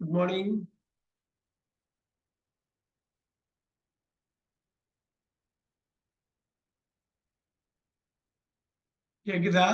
Good morning. கேக்குதா?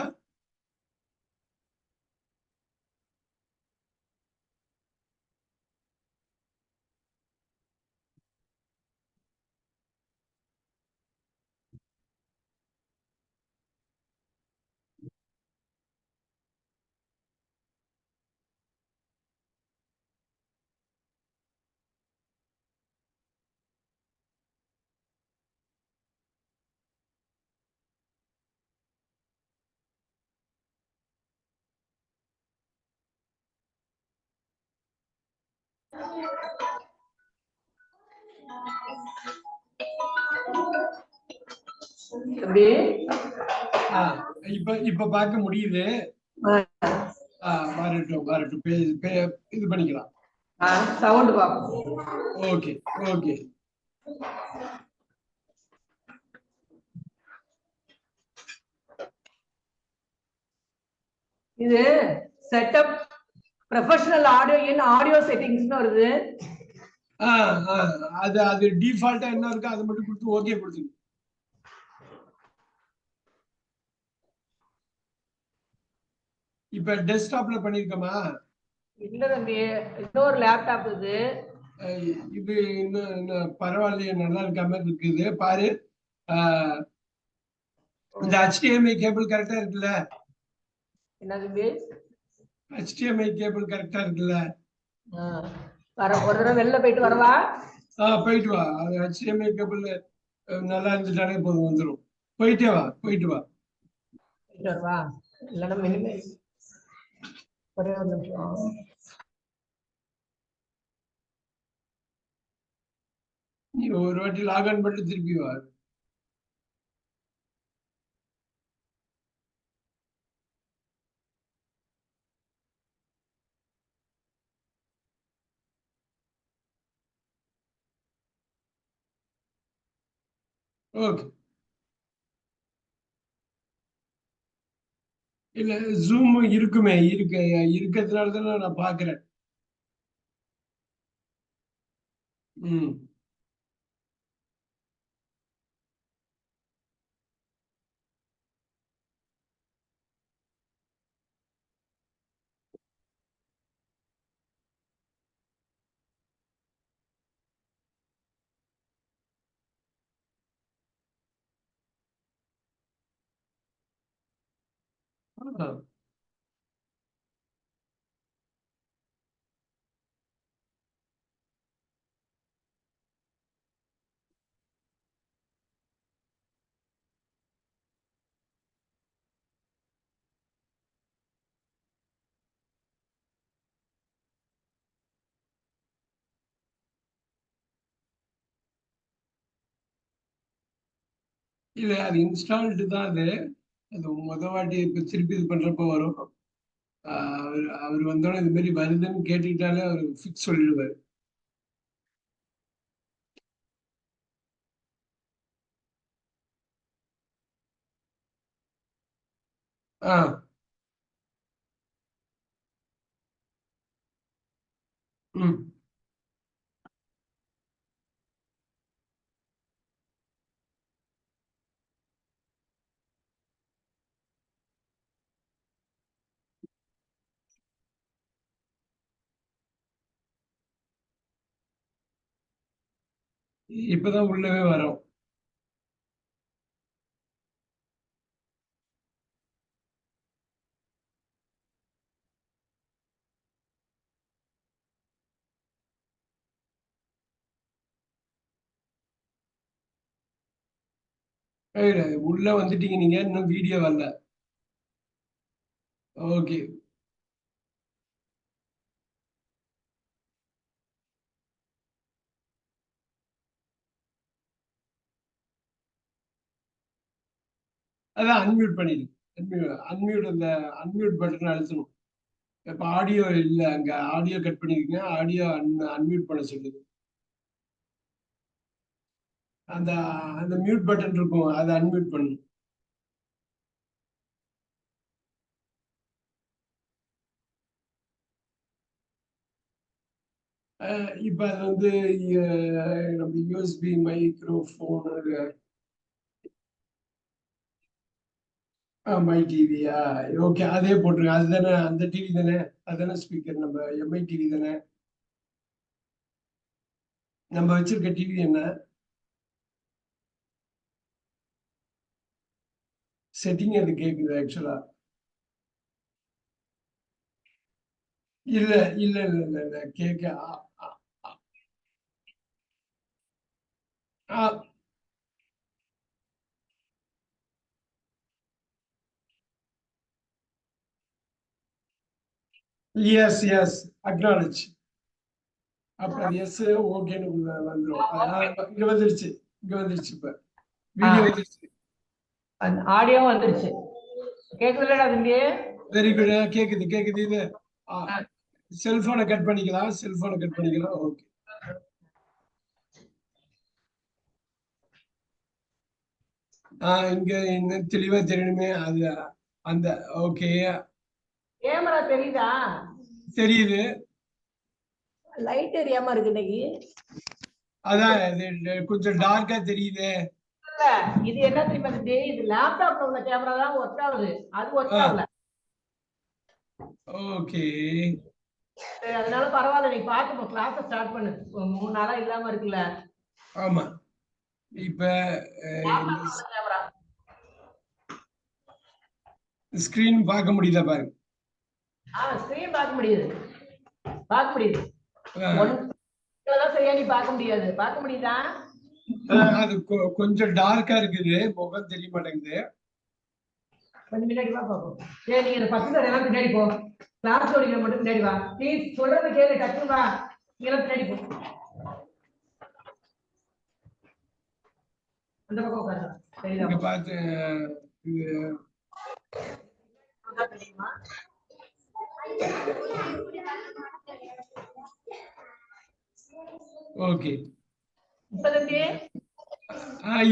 இப்ப பார்க்க முடியுது. வரட்டும் இது பண்ணிக்கலாம். சவுண்ட் பாப்போம். Okay okay. இது setup professional audio in audio செட்டிங்ஸ்னு வருது. அது டிஃபால்ட்டா என்ன இருக்கு அதை மட்டும் கொடுத்து ஓகே கொடுத்துங்க. இப்ப டெஸ்க்டாப்ல பண்ணிருக்கோமா? இல்ல தம்பி, இன்னொரு லேப்டாப் இது. இது இன்னும் பரவாயில்லையே, நல்லா இருக்க மாதிரி இருக்குது பாரு. இந்த HDMI கேபிள் கரெக்டா இருக்குல்ல? என்ன தம்பி? HDMI கேபிள் கரெக்டா இருக்குல்ல? ஒரு தடவை வெளில போயிட்டு வரவா? போயிட்டு வா. அது HDMI கேபிள் நல்லா இருந்துட்டாலே போதும், வந்துடும். போயிட்டு வா. வரவா? இல்லைன்னா மினிமே ஒரே ஒரு நிமிஷம். நீ ஒரு வாட்டி லாக்ஆன் பண்ணிட்டு திருப்பி வா. ஓகே. இல்ல ஜூம் இருக்குமே, இருக்கிறதுனால தானே நான் பாக்குறேன். இல்ல அது இன்ஸ்டால்டு தான். அது முத வாட்டி இப்ப திருப்பி இது பண்றப்ப வரும். அவர் வந்தோடனே இது மாதிரி வருதுன்னு கேட்டுக்கிட்டாலே அவர் ஃபிக்ஸ் சொல்லிடுவாரு. இப்பதான் உள்ளவே வரோம். உள்ள வந்துட்டீங்க, நீங்க இன்னும் வீடியோ வரல. ஓகே. அதான் அன்மியூட் பண்ணிடு. அன்மியூட் பட்டன் அழுத்தணும். இப்ப ஆடியோ இல்ல, அங்க ஆடியோ கட் பண்ணிருக்கீங்க. ஆடியோ அன்மியூட் பண்ண சொல்லுது. அந்த அந்த மியூட் பட்டன் இருக்கும், அதை அன்மியூட் பண்ணணும். இப்ப அது வந்து நம்ம யூஎஸ்பி மைக்ரோஃபோன் மை டிவியா ஓகே அதே போட்டுருங்க அதுதானே அந்த டிவி தானே அதுதானே ஸ்பீக்கர் நம்ம எம்ஐ டிவி தானே நம்ம வச்சிருக்க டிவி என்ன செட்டிங் அது கேக்குது ஆக்சுவலா இல்ல இல்ல இல்ல இல்ல இல்ல கேட்க எஸ் எஸ் அக்னாலஜ் அப்புறம் எஸ் ஓகேன்னு வந்துடும் இங்க வந்துருச்சு இப்ப வீடியோ வந்துருச்சு ஆடியோ வந்துருச்சு கேக்குதுலடா தம்பி வெரி குட் கேக்குது இது செல்போனை கட் பண்ணிக்கலாம் ஓகே இங்க இன்னும் தெளிவா தெரியணுமே அது அந்த ஓகே கேமரா தெரியுதா தெரியுது லைட் எரியாம இருக்கு இன்னைக்கு அதான் கொஞ்சம் டார்க்கா தெரியுது இது என்ன தெரியுமா இது லேப்டாப்ல உள்ள கேமரா தான் ஒர்க் ஆகுது அது ஒர்க் ஆகல ஓகே அதனால பரவாயில்ல நீ பாத்து கிளாஸ் ஸ்டார்ட் பண்ணு 3 நாளா இல்லாம இருக்குல்ல ஆமா இப்ப ஸ்கிரீன் பார்க்க முடியுதா பாருங்க ஸ்கிரீன் பார்க்க முடியுது சரியா நீ பார்க்க முடியாது பார்க்க முடியுதா அது கொஞ்சம் டார்க்கா இருக்குது முகம் தெரிய மாட்டேங்குது கொஞ்சம் முன்னாடி வா பாப்போம் சரி நீங்க 10 பேர் எல்லாம் பின்னாடி போ கிளாஸ் ஓடிக்கிற மட்டும் பின்னாடி வா ப்ளீஸ் சொல்றது கேளு டக்குனு வா நீங்க எல்லாம் பின்னாடி போ அந்த பக்கம் உட்காருங்க சரியா இங்க பார்த்து இது ஓகே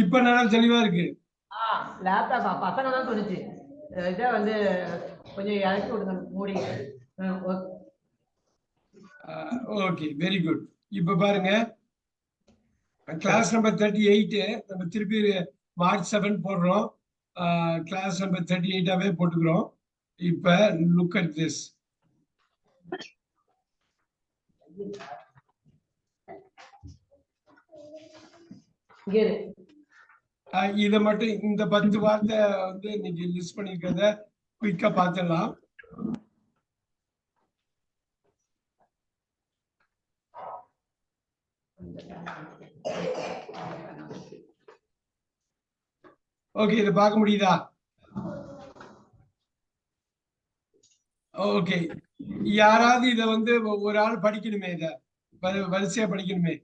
இப்ப நல்லா தெளிவா இருக்கு லேப்டாப் பசங்க தான் சொல்லுச்சு இதை வந்து கொஞ்சம் இறக்கி விடுங்க மூடி ஓகே வெரி குட் இப்ப பாருங்க கிளாஸ் நம்பர் 38 நம்ம திருப்பி மார்ச் 7 போடுறோம் கிளாஸ் நம்பர் 38ஆவே போட்டுக்கிறோம் இப்ப லுக் அட் திஸ் இத மட்டும் இந்த 10 வார்த்தை வந்து இன்னைக்கு லிஸ்ட் பண்ணிருக்கிறத குயிக்கா பார்த்துடலாம் ஓகே இத பார்க்க முடியுதா ஓகே யாராவது இத வந்து ஒரு ஆள் படிக்கணுமே இத வரிசையா படிக்கணுமே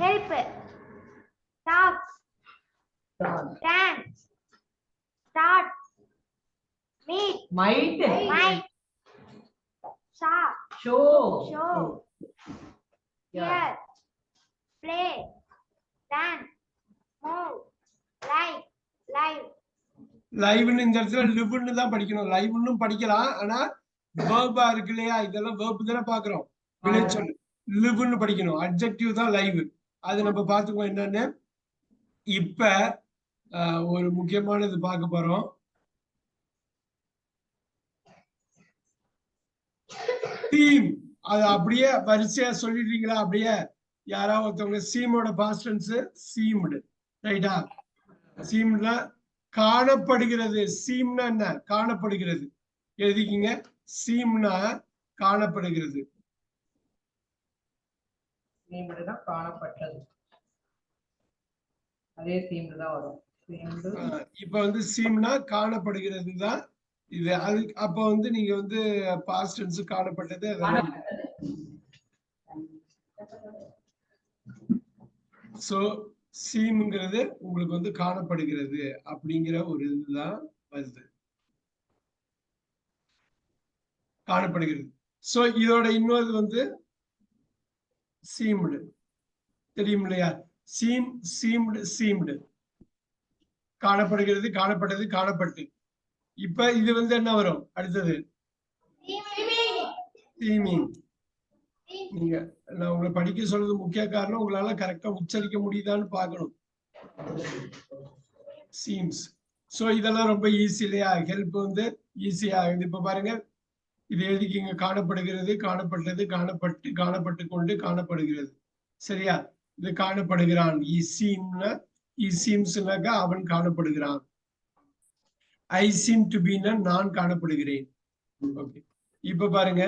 help stop stand start meet might stop show hear play dance move live லைவ்னு இந்த இடத்துல லிவ்னு தான் படிக்கணும் லைவ்னு படிக்கலாம் ஆனா வேர்பா இருக்கு இல்லையா இதெல்லாம் வேர்ப் தானே பாக்குறோம் வினைச்சொல் லிவ்னு படிக்கணும் அட்ஜெக்டிவ் தான் லைவ் அது நம்ம பாத்துக்குவோம் என்னன்னு இப்ப ஒரு முக்கியமானது பார்க்க போறோம் தீம் அது அப்படியே வரிசையா சொல்லிடுறீங்களா அப்படியே யாராவது ஒருத்தவங்க சீமோட பாஸ்ட் டென்ஸ் சீம்டு ரைட்டா சீம்னா காணப்படுகிறது சீம்னா என்ன காணப்படுகிறது எழுதிக்கிங்க சீம்னா காணப்படுகிறது காணப்பட்டது அதே சீம்டு தான் வரும் இப்ப வந்து சீம்னா காணப்படுகிறது தான் இது அது அப்ப வந்து நீங்க வந்து பாஸ்ட் டென்ஸ் காணப்பட்டது சோ சீம்ங்கிறது உங்களுக்கு வந்து காணப்படுகிறது அப்படிங்கிற ஒரு இதுதான் வருது காணப்படுகிறது சோ இதோட இன்னொரு வந்து சீம்டு தெரியும் இல்லையா சீம்டு காணப்படுகிறது, காணப்பட்டது, காணப்பட்டு. இப்ப இது வந்து என்ன வரும் அடுத்தது? சீமிங். நீங்க நான் உங்களை படிக்க சொல்றது முக்கிய காரணம் உங்களால கரெக்டா உச்சரிக்க முடியுதான்னு பார்க்கணும். சீம்ஸ். சோ இதெல்லாம் ரொம்ப ஈஸி இல்லையா? ஹெல்ப் வந்து ஈஸியா ஆகுது. இப்ப பாருங்க, இது எழுதிக்கிங்க. காணப்படுகிறது, காணப்பட்டது, காணப்பட்டு, காணப்பட்டு கொண்டு, காணப்படுகிறது. சரியா? இது காணப்படுகிறான். சீம்ஸ்னாக்கா அவன் காணப்படுகிறான். ஐ சீம் டு பீனா நான் காணப்படுகிறேன். ஓகே, இப்ப பாருங்க,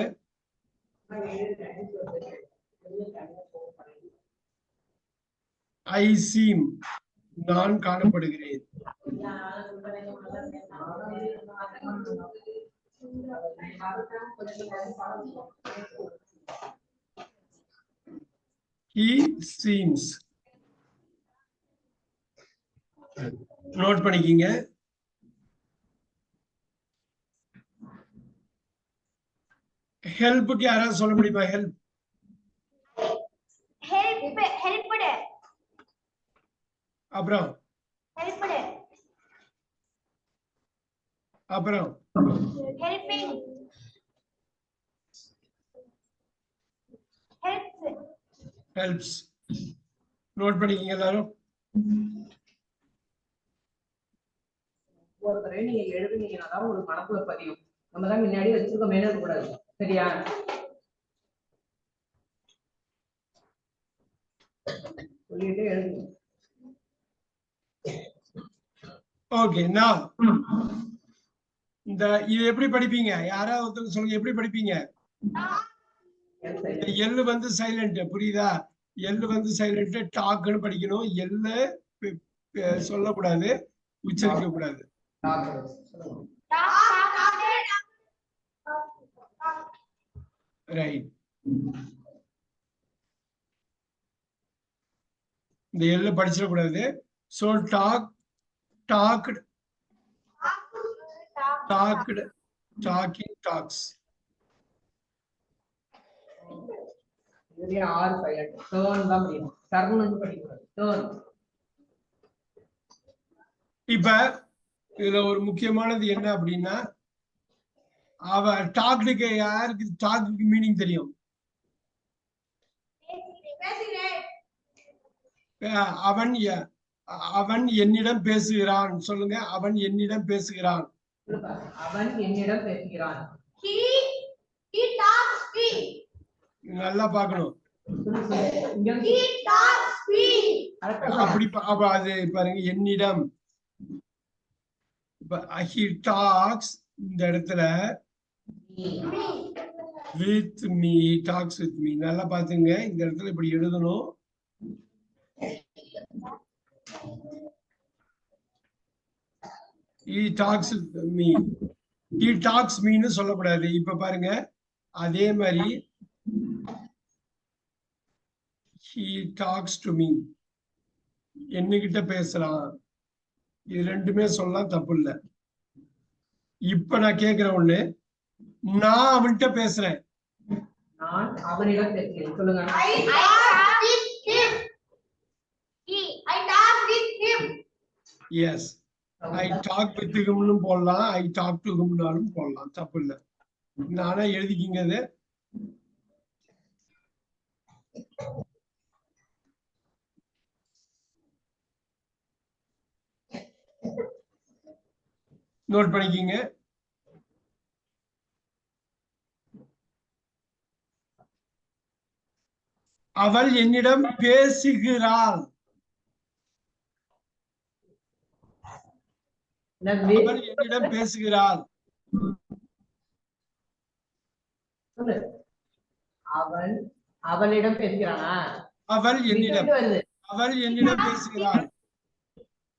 ஐ சீம் நான் காணப்படுகிறேன். He seems. நோட் பண்ணிக்கிங்க. ஹெல்ப்புக்கு யாராவது சொல்ல முடியுமா? Help helped. அப்புறம் ஹெல்ப்டு. அப்புறம் ஹெல்பிங். ஹெல்ப்ஸ். ஹெல்ப்ஸ். நோட் பண்ணிக்கிங்க எல்லாரும். ஒருத்தரை நீங்க எழுதுனீங்கன்னா தான் ஒரு மனக்குள்ள பதியும். நம்ம தான் முன்னாடி வச்சிருக்க மேல கூடாது. சரியா? சொல்லிட்டு எழுதுங்க. ஓகே, நான் இந்த இது எப்படி படிப்பீங்க? யாராவது ஒருத்தர் சொல்லுங்க, எப்படி படிப்பீங்க? எல்லு வந்து சைலண்ட், புரியுதா? எல்லு வந்து சைலண்ட், டாக்னு படிக்கணும். எல்லு சொல்லக்கூடாது, உச்சரிக்க கூடாது. ரைட். இந்த எல்ல படிச்சிடக்கூடாது. So talk, talked, talked, talking, talks. இதுலயே ஆர் சைலண்ட். டர்ன் தான் முடியும். டர்ன் படிக்கக்கூடாது. டர்ன். இப்ப இதுல ஒரு முக்கியமானது என்ன அப்படின்னா, அவ டாக்டுக்கு யாருக்கு டாக்குக்கு மீனிங் தெரியும்? அவன் என்னிடம் பேசுகிறான். சொல்லுங்க, அவன் என்னிடம் பேசுகிறான். அவன் என்னிடம் பேசுகிறான். நல்லா பார்க்கணும். அப்படி அது பாருங்க, என்னிடம். he talks இந்த இடத்துல with me, talks with me. நல்லா பாத்துங்க, இந்த இடத்துல இப்படி எழுதணும். he talks with me. he talks me ன்னு சொல்லக்கூடாது. இப்ப பாருங்க, அதே மாதிரி he talks to me, என்னகிட்ட பேசலாம். இது ரெண்டுமே சொல்லலாம், தப்பு இல்ல. இப்ப நான் கேக்குற ஒண்ணு, நான் அவன்கிட்ட பேசுறேன். நான் அவனிடம் பேசுகிறேன். சொல்லுங்க. Yes, I talk with him போடலாம், I talk to him னாலும் போடலாம், தப்பு இல்ல. நானா எழுதிக்கிங்க அது. நோட் பண்ணிக்கிங்க. அவள் என்னிடம் பேசுகிறாள். அவள் என்னிடம் பேசுகிறாள். அவன் அவளிடம் பேசுகிறானா? அவள் என்னிடம், அவள் என்னிடம் பேசுகிறாள்.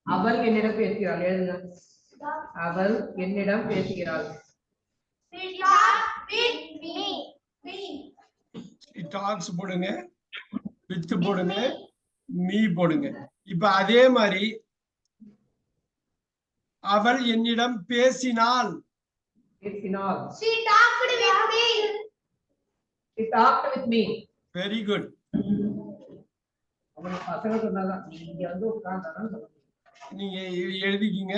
அவள் என்னிடம் பேசுகிறாள். எழுதுங்க. அவள் என்னிடம் பேசுகிறாள். டாக்ஸ் போடுங்க, வித் போடுங்க, மீ போடுங்க. இப்ப அதே மாதிரி அவள் என்னிடம் பேசினாள். பேசினாள். She talked with me. She talked with me. Very good. அவன் பசங்க சொன்னாதான் நீங்க வந்து உட்கார்ந்தாதான் சொல்ல முடியும். நீங்க எழுதிக்கிங்க.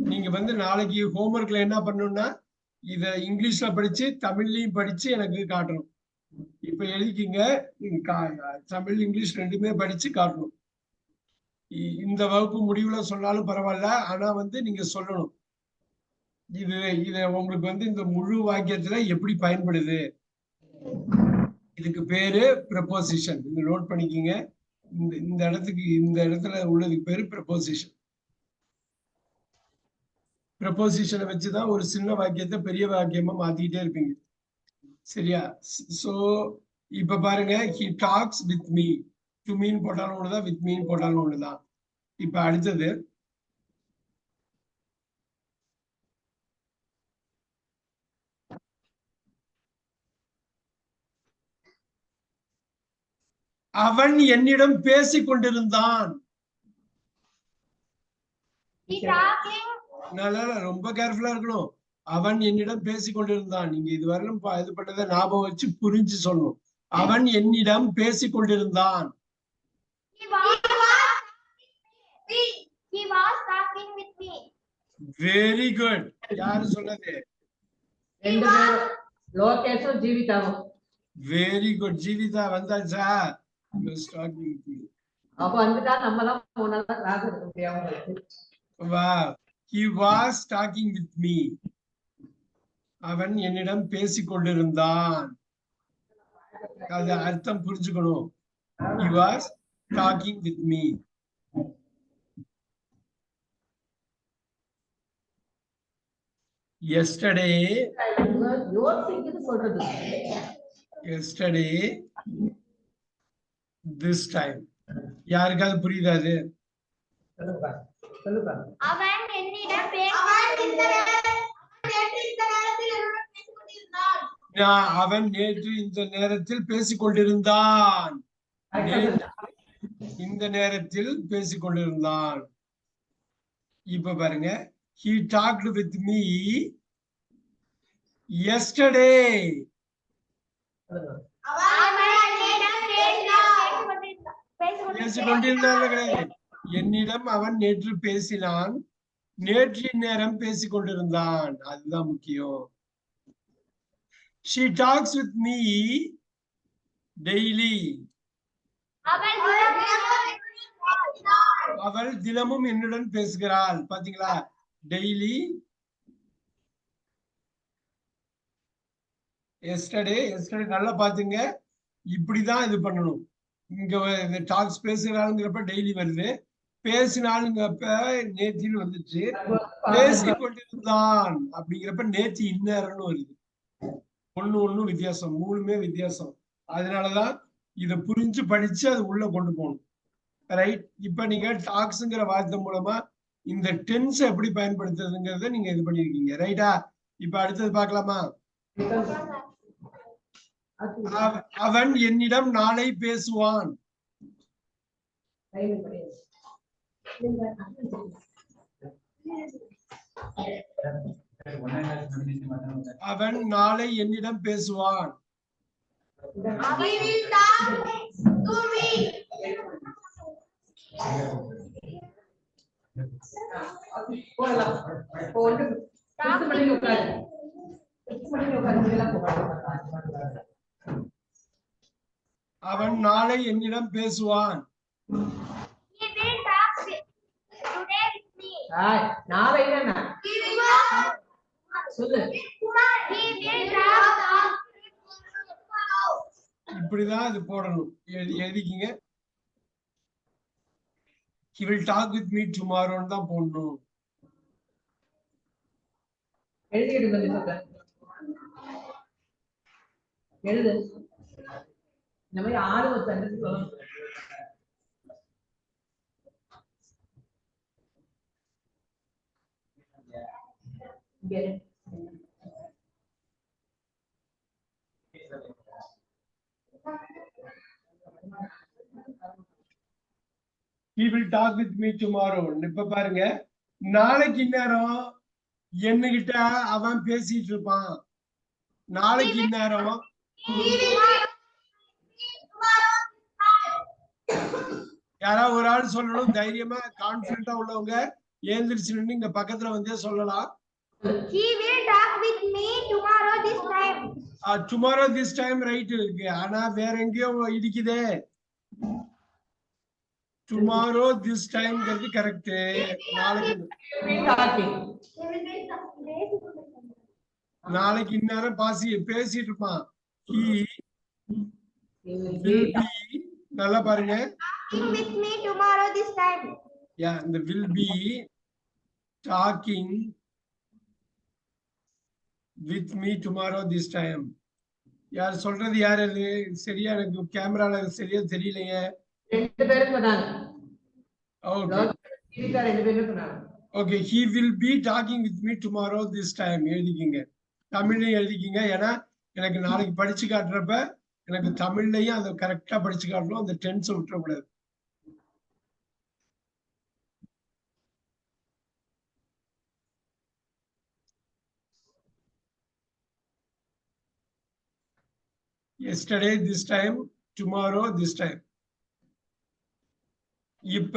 நீங்க வந்து நாளைக்கு ஹோம்ஒர்க்ல என்ன பண்ணணும்னா இத இங்கிலீஷ்ல படிச்சு தமிழ்லயும் படிச்சு எனக்கு காட்டணும். இப்ப எழுதிக்கிங்க. தமிழ் இங்கிலீஷ் ரெண்டுமே படிச்சு காட்டணும். இந்த வகுப்பு முடிவுல சொன்னாலும் பரவாயில்ல, ஆனா வந்து நீங்க சொல்லணும். இது உங்களுக்கு வந்து இந்த முழு வாக்கியத்துல எப்படி பயன்படுது. இதுக்கு பேரு ப்ரப்போசிஷன். நீங்க நோட் பண்ணிக்கிங்க. இந்த இடத்துல உள்ளதுக்கு பேரு ப்ரப்போசிஷன். ப்ரப்போசிஷனை வச்சுதான் ஒரு சின்ன வாக்கியத்தை பெரிய வாக்கியமா மாத்திக்கிட்டே இருப்பீங்க. சரியா? சோ இப்ப பாருங்க, he talks with me. to mean போட்டாலும் ஒண்ணுதான், with me போட்டாலும் ஒண்ணுதான். இப்ப அடுத்தது அவன் என்னிடம் பேசிக் கொண்டிருந்தான். He talking. ரொம்ப கேர்ஃபுல்லா இருக்கணும். அவன் என்னிடம் பேசிக் கொண்டிருந்தான். நீங்க இதுவரையிலும் இது பண்ணதை ஞாபகம் வச்சு புரிஞ்சு சொல்லணும். அவன் என்னிடம் பேசிக் கொண்டிருந்தான். He was talking with me. Very good. யாரு சொன்னது? ரெண்டு பேரும் லோகேஷும் ஜீவிதாவும். Very good. ஜீவிதா வந்தாச்சா? அப்ப வந்துட்டா நம்ம தான் முன்னெல்லாம் கிளாஸ் எடுக்க முடியாம இருக்கு. Wow. He was talking with me. அவன் என்னிடம் பேசிக் கொண்டிருந்தான். அது அர்த்தம் புரிஞ்சுக்கணும். He was talking with me. Yesterday. யோசிக்குது சொல்றது. Yesterday. This time. யாருக்காவது புரியுதா அது? சொல்லுப்பா சொல்லுப்பா. அவன் என்னிடம் அவன் நேற்று இந்த நேரத்தில் பேசிக் கொண்டிருந்தான். இந்த நேரத்தில் பேசிக் கொண்டிருந்தான். இப்ப பாருங்க, he talked with me yesterday. பேசிக் கொண்டிருந்தான் கிடையாது. என்னிடம் அவன் நேற்று பேசினான். நேற்றைய நேரம் பேசிக் கொண்டிருந்தான். அதுதான் முக்கியம். She talks with me daily. அவள் தினமும் என்னுடன் பேசுகிறாள். பாத்தீங்களா? டெய்லி. எஸ்டர்டே நல்லா பாத்துங்க. இப்படிதான் இது பண்ணணும். இங்க டாக்ஸ் பேசுகிறாளுங்கிறப்ப டெய்லி வருது. பேசினாலுங்கிறப்ப நேத்தின்னு வந்துச்சு. பேசி கொண்டிருந்தான் அப்படிங்கிறப்ப நேத்தி இந்நேரம்னு வருது. ஒண்ணு வித்தியாசம். மூணுமே வித்தியாசம். அதனாலதான் இத புரிஞ்சு படிச்சு அது உள்ள கொண்டு போகணும். ரைட்? இப்ப நீங்க டாக்ஸ்ங்கிற வார்த்தை மூலமா இந்த டென்ஸ் எப்படி பயன்படுத்துறதுங்கிறத நீங்க இது பண்ணிருக்கீங்க. ரைட்டா? இப்ப அடுத்தது பார்க்கலாமா? அவன் என்னிடம் நாளை பேசுவான். அவன் நாளை என்னிடம் பேசுவான். அவன் நாளை என்னிடம் பேசுவான். நாளை சொல்லு. இப்படிதான் இது போடணும். எழுதிக்கிங்க. He will talk with me tomorrow தான் போடணும். எழுதிடுங்க. எழுது. இந்த மாதிரி 6 சென்டென்ஸ் சொல்லணும். He will talk with me tomorrow. இப்ப பாருங்க, நாளைக்கு நேரம் என்னகிட்ட அவன் பேசிட்டு இருப்பான். நாளைக்கு நேரம் யாராவது ஒரு ஆள் சொல்லணும், தைரியமா கான்பிடண்டா உள்ளவங்க ஏந்திரிச்சு நின்னு இங்க பக்கத்துல வந்தே சொல்லலாம். He will talk with me tomorrow this time. Tomorrow this time right இருக்கு, ஆனா வேற எங்கேயோ இடிக்குதே. டுமாரோ திஸ் டைம்ங்கிறது கரெக்ட். நாளைக்கு நாளைக்கு இந்நேரம் பேசிட்டு இருப்பான். He will be, நல்லா பாருங்க, Talking with me tomorrow this time. இந்த will be talking with me tomorrow this time. யார் சொல்றது? யார் அது? சரியா எனக்கு கேமரால சரியா தெரியலையே. ரெண்டு பேரும் சொன்னாங்க. Okay, he will be talking with me tomorrow this time எழுதிக்கிங்க, தமிழ்லயும் எழுதிக்கிங்க. ஏன்னா எனக்கு நாளைக்கு படிச்சு காட்டுறப்ப எனக்கு தமிழ்லயும் அதை கரெக்டா படிச்சு காட்டணும், அந்த டென்ஸ் விட்டுறக்கூடாது. yesterday this time, tomorrow this time. இப்ப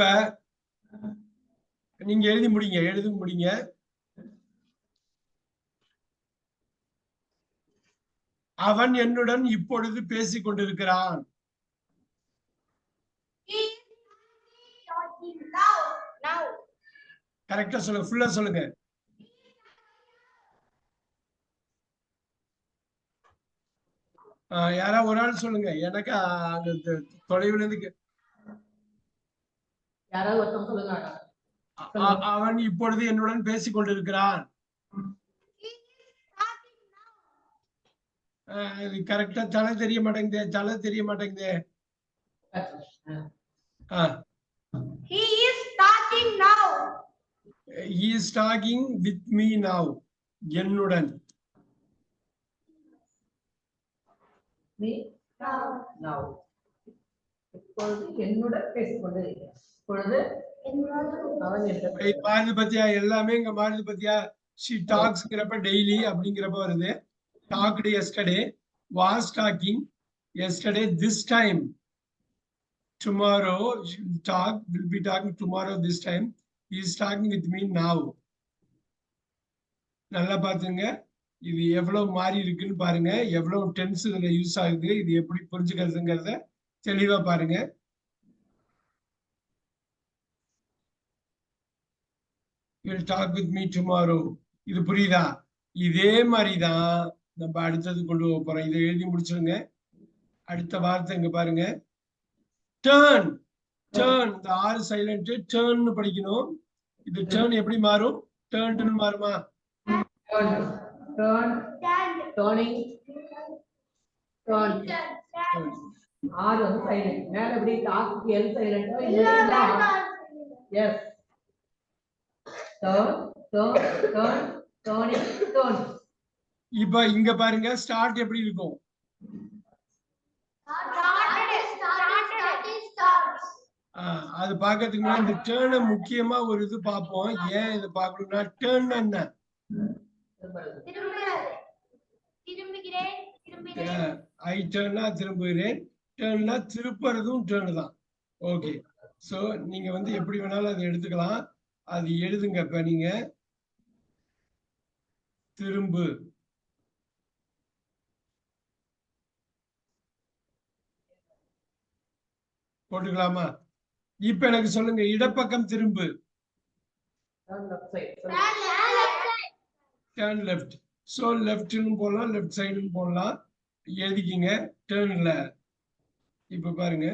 நீங்க எழுதி முடிங்க. அவன் என்னுடன் இப்பொழுது பேசிக் கொண்டிருக்கிறான். கரெக்டா சொல்லுங்க, ஃபுல்லா சொல்லுங்க. யாரா ஒரு ஆள் சொல்லுங்க, எனக்கு அங்க தொலைவுல இருந்து யாராவது ஒருத்தம் சொல்லுங்க. அவன் இப்பொழுது என்னுடன் பேசிக் கொண்டிருக்கிறான். கரெக்டா தலை தெரிய மாட்டேங்குதே. He is talking now. He is talking with me now. என்னுடன். now. இப்பொழுது என்னுடன் பேசிக் கொண்டிருக்கிறான். இப்பொழுது மாறுது பத்தியா, எல்லாமே இங்க மாறுது பத்தியா. she talksங்கிறப்ப டெய்லி அப்படிங்கிறப்ப வருது. talked yesterday, was talking yesterday, this time. Tomorrow will be talking tomorrow this time. He is talking with me now. நல்லா பாத்துங்க, இது எவ்வளவு மாறி இருக்குன்னு பாருங்க, எவ்வளவு டென்ஸ் இதுல யூஸ் ஆகுது, இது எப்படி புரிஞ்சுக்கிறதுங்கிறத தெளிவா பாருங்க. will talk with me tomorrow. இது புரியுதா? இதே மாதிரிதான் நம்ம அடுத்தது கொண்டு போறோம். இதை எழுதி முடிச்சிருங்க. அடுத்த வார்த்தை இங்க பாருங்க, turn. இந்த ஆறு சைலண்ட், turn படிக்கணும். இது turn எப்படி மாறும்? turned மாறுமா? turning. ஆறு வந்து சைலண்ட். மேல எப்படி talk L silent. Yes. turning. இப்ப இங்க பாருங்க, ஸ்டார்ட் எப்படி இருக்கும்? அது பாக்கிறதுக்கு முன்னாடி இந்த டேர்னை முக்கியமா ஒரு இது பார்ப்போம். ஏன் இது பார்க்கணும்னா, டேர்ன் என்ன? ஐ டேர்னா திரும்புகிறேன், டேர்னா திருப்புறதும் டேர்ன் தான். ஓகே, சோ நீங்க வந்து எப்படி வேணாலும் அதை எடுத்துக்கலாம். அது எழுதுங்க. இப்ப நீங்க திரும்பு போட்டுக்கலாமா? இப்ப எனக்கு சொல்லுங்க, இடப்பக்கம் திரும்பு. Turn left. சோ லெஃப்ட்னு போடலாம், லெஃப்ட் சைடுன்னு போடலாம். எழுதிக்கிங்க டர்ன்ல. இப்ப பாருங்க,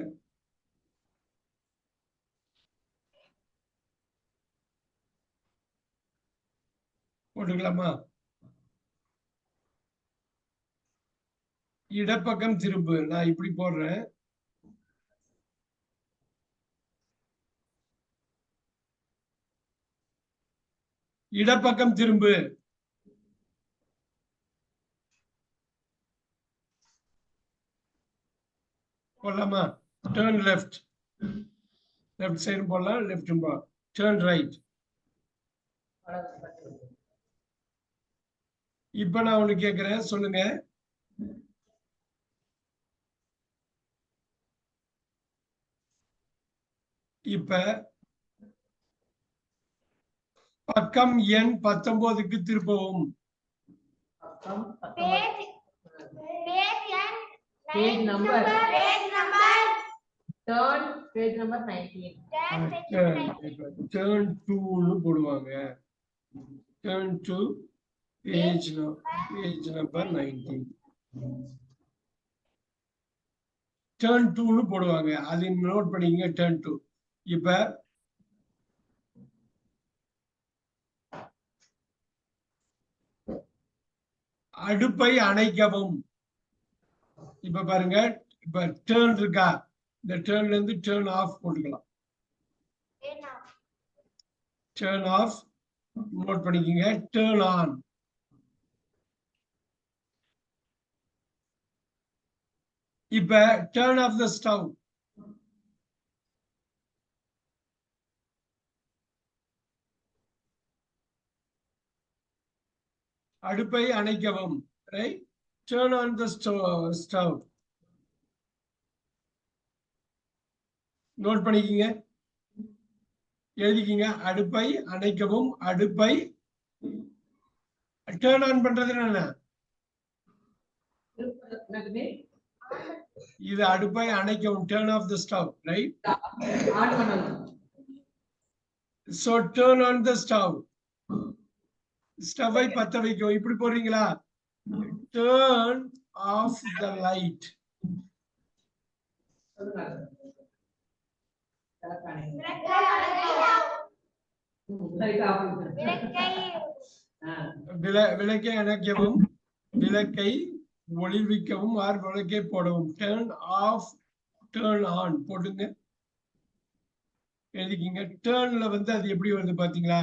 போட்டுக்கலாமா? இடப்பக்கம் திரும்பு. நான் இப்படி போடுறேன். இடப்பக்கம் திரும்பு. போடலாமா? Turn left. லெஃப்ட் சைடு போடலாம், லெஃப்ட் போடலாம். Turn right. இப்ப நான் ஒண்ணு கேக்குறேன், சொல்லுங்க. இப்ப பக்கம் எண் 19க்கு திருப்பவும். Page and Page number. Page number. Turn page number 19. Turn to போடுவாங்க. Turn to page number 19. Turn to போடுவாங்க. அதை நோட் பண்ணிக்கங்க. Turn to. இப்ப அடுப்பை அணைக்கவும். இப்ப பாருங்க, இப்ப டேர்ன் இருக்கா, இந்த டேர்ன்ல இருந்து டேர்ன் ஆஃப் போட்டுக்கலாம். டேர்ன் ஆஃப் நோட் பண்ணிக்கங்க. Turn on. இப்ப டேர்ன் ஆஃப் த ஸ்டவ். அடுப்பை அணைக்கவும். Right, turn on the stove. Note பண்ணிக்கங்க, எழுதிக்கங்க. அடுப்பை அணைக்கவும். அடுப்பை டர்ன் ஆன் பண்றது என்ன? இது அடுப்பை அணைக்கவும். turn off the stove, right? So turn on the stove. ஸ்டவ்வை பத்த வைக்கும். இப்படி போடுறீங்களா? Turn off the light. விளக்கை அணைக்கவும். விளக்கை ஒளிர்விக்கவும். ஆர் விளக்கை போடவும். Turn off, turn on போடுங்க, எழுதிக்கிங்க. டேர்ன்ல வந்து அது எப்படி வருது பாத்தீங்களா?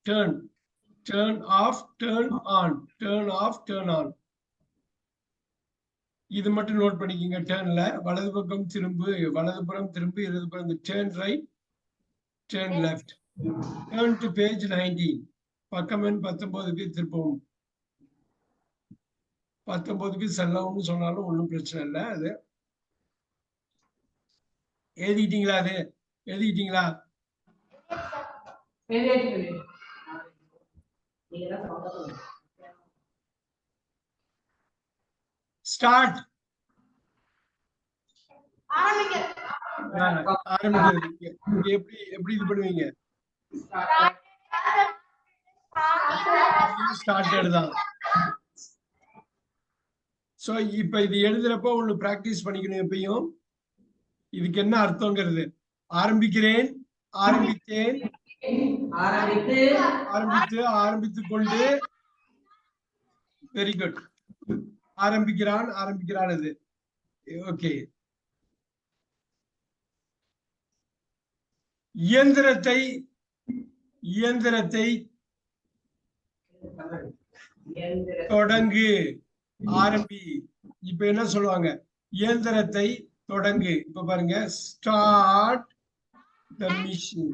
Turn, turn off, turn on, turn off, turn on. இது மட்டும் நோட் பண்ணிக்கங்க. டேர்ன்ல வலது பக்கம் திரும்பு, வலதுபுறம் திரும்பு, இடதுபுறம். Turn right, turn left. Turn to page 19. பக்கம் எண் 19க்கு திருப்பவும். 19க்கு செல்லவும்னு சொன்னாலும் ஒன்றும் பிரச்சனை இல்லை. அது எழுதிட்டீங்களா? அது எழுதிட்டீங்களா? ஸ்டார்ட். ஆரம்பிக்கிறது. எப்படி இது பண்ணுவீங்க? ஸ்டார்டட் தான். சோ இப்ப இது எழுதுறப்போ ஒண்ணு பிராக்டிஸ் பண்ணிக்கணும். எப்பயும் இதுக்கு என்ன அர்த்தங்கிறது. ஆரம்பிக்கிறேன், ஆரம்பித்தேன், ஆரம்பித்துக் கொண்டு. Very good. ஆரம்பிக்கிறான், ஆரம்பிக்கிறான். இது ஓகே. இயந்திரத்தை தொடங்கு, ஆரம்பி. இப்ப என்ன சொல்லுவாங்க? இயந்திரத்தை தொடங்கு. இப்ப பாருங்க, ஸ்டார்ட் த மிஷின்.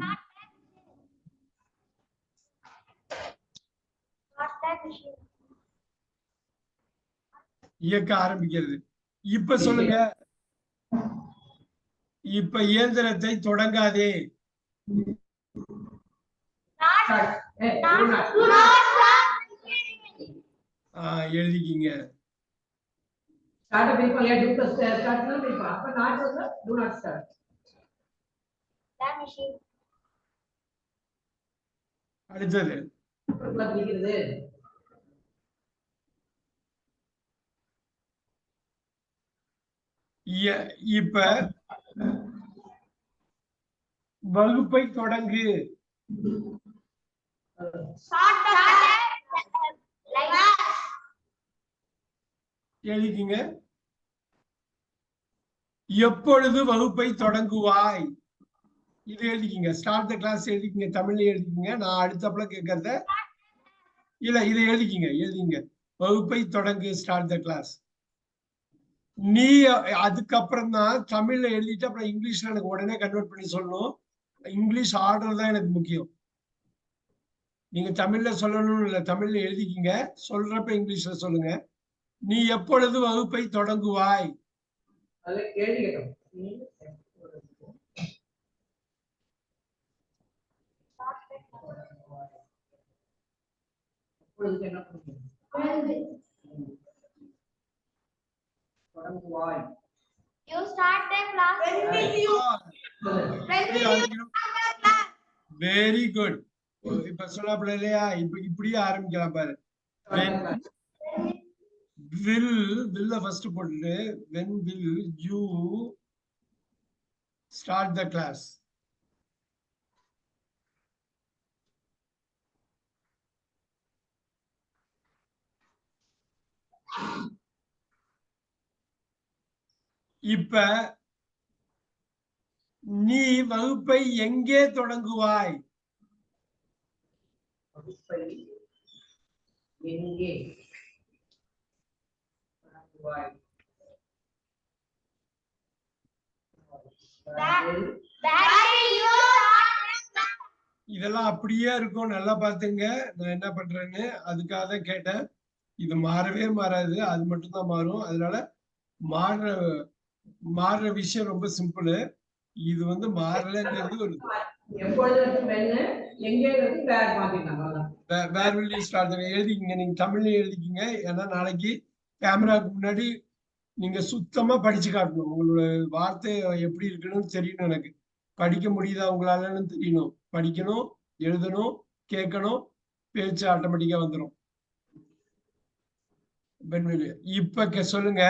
இயக்க ஆரம்பிக்கிறது. இப்ப சொல்லுங்க, இப்ப இயந்திரத்தை தொடங்காதே. எழுதிக்கிங்க. அடுத்தது இப்ப வகுப்பை தொடங்கு. எழுதிக்கிங்க. எப்பொழுது வகுப்பை தொடங்குவாய்? இது எழுதிக்கிங்க. Start the class எழுதிக்கிங்க. தமிழ்ல எழுதிக்கிங்க. நான் அடுத்தப்பல கேட்கறத இல்ல, இதை எழுதிக்கிங்க. வகுப்பை தொடங்கு, ஸ்டார்ட் த கிளாஸ். நீ அதுக்கப்புறம் தான் தமிழ்ல எழுதிட்டு அப்புறம் இங்கிலீஷ்ல எனக்கு உடனே கன்வெர்ட் பண்ணி சொல்லணும். இங்கிலீஷ் ஆர்டர் தான் எனக்கு முக்கியம். நீங்க தமிழ்ல சொல்லணும்னு இல்ல, தமிழ்ல எழுதிக்கிங்க. சொல்றப்ப இங்கிலீஷ்ல சொல்லுங்க. நீ எப்பொழுது வகுப்பை தொடங்குவாய்? உங்களுக்கு என்ன பண்ணுங்க தொடங்குவாய் You start the class. When will you start the class? Very good. இப்ப சொல்லாப்ல இல்லையா, இப்ப இப்படியே ஆரம்பிக்கலாம் பாரு. will ஃபர்ஸ்ட் போட்டுட்டு when will you start the class? இப்ப நீ வகுப்பை எங்கே தொடங்குவாய்? வகுப்பை எங்கே தொடங்குவாய்? இதெல்லாம் அப்படியே இருக்கும், நல்லா பாத்துங்க. நான் என்ன பண்றேன்னு அதுக்காக தான் கேட்டேன். இது மாறவே மாறாது, அது மட்டும் தான் மாறும். அதனால மாறுற விஷயம் ரொம்ப சிம்பிள். இது வந்து மாறலங்கிறது ஒரு வேர் வில் யூ ஸ்டார்ட் எழுதிக்கிங்க. நீங்க தமிழ்ல எழுதிக்கிங்க. ஏன்னா நாளைக்கு கேமராக்கு முன்னாடி நீங்க சுத்தமா படிச்சு காட்டணும். உங்களோட வார்த்தை எப்படி இருக்குன்னு தெரியணும். எனக்கு படிக்க முடியுதா உங்களாலன்னு தெரியணும். படிக்கணும், எழுதணும், கேட்கணும், பேச்சு ஆட்டோமேட்டிக்கா வந்துடும். இப்ப சொல்லுங்க,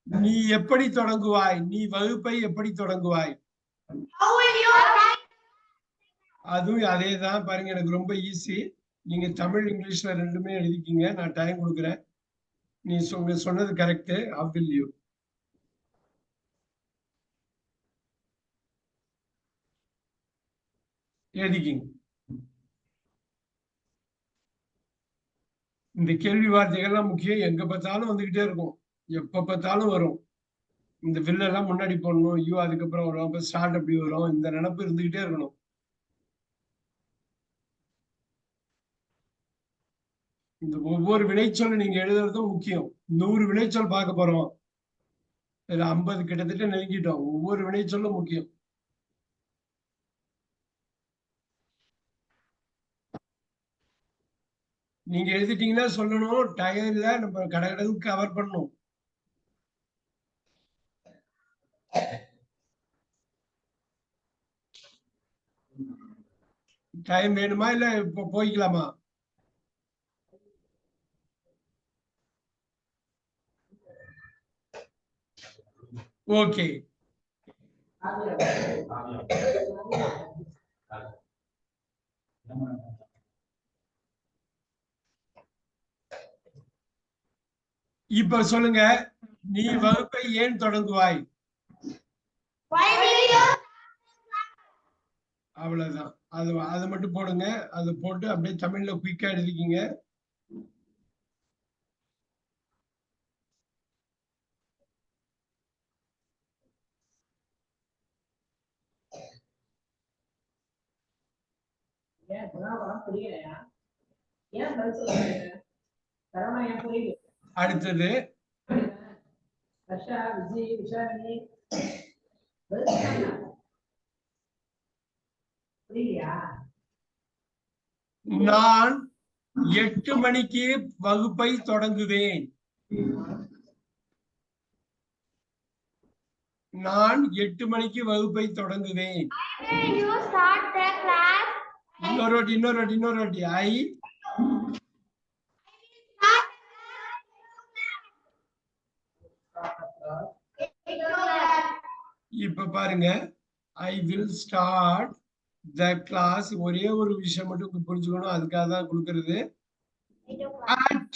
நீ எப்படி தொடங்குவாய்? நீ வகுப்பை எப்படி தொடங்குவாய்? அதுவும் அதேதான் பாருங்க. எனக்கு ரொம்ப ஈஸி. நீங்க தமிழ் இங்கிலீஷ்ல ரெண்டுமே எழுதிக்கிங்க. நான் டைம் கொடுக்குறேன். நீ சொன்னது கரெக்ட். How will you? எழுதிக்கிங்க. இந்த கேள்வி வார்த்தைகள்லாம் முக்கியம். எங்க பார்த்தாலும் வந்துகிட்டே இருக்கும், எப்ப பார்த்தாலும் வரும். இந்த வில்லெல்லாம் முன்னாடி போடணும், யூ அதுக்கப்புறம் வரும், அப்ப ஸ்டார்ட் அப்படி வரும். இந்த நினைப்பு இருந்துகிட்டே இருக்கணும். இந்த ஒவ்வொரு வினைச்சொல் நீங்க எழுதுறதும் முக்கியம். 100 வினைச்சொல் பார்க்க போறோம். 50 கிட்டத்தட்ட நெருங்கிட்டோம். ஒவ்வொரு வினைச்சொல்லும் முக்கியம். நீங்க எழுதிட்டீங்கன்னா சொல்லணும். டயர்ல நம்ம கடகடலுக்கு கவர் பண்ணணும். டைம் வேணுமா இல்ல இப்போ போய்க்கலாமா? ஓகே. இப்ப சொல்லுங்க, நீ வகுப்பை ஏன் தொடங்குவாய்? அவ்வளவுதான். அது மட்டும் போடுங்க. அது போட்டு அப்படியே தமிழ்ல குயிக்கா எழுதிக்கிங்க. அடுத்தது நான் 8 மணிக்கு வகுப்பை தொடங்குவேன். நான் 8 மணிக்கு வகுப்பை தொடங்குவேன். இன்னொரு இப்ப பாருங்க, I will start the class. ஒரே ஒரு விஷயம் மட்டும் புரிஞ்சுக்கணும், அதுக்காக தான் கொடுக்கிறது. At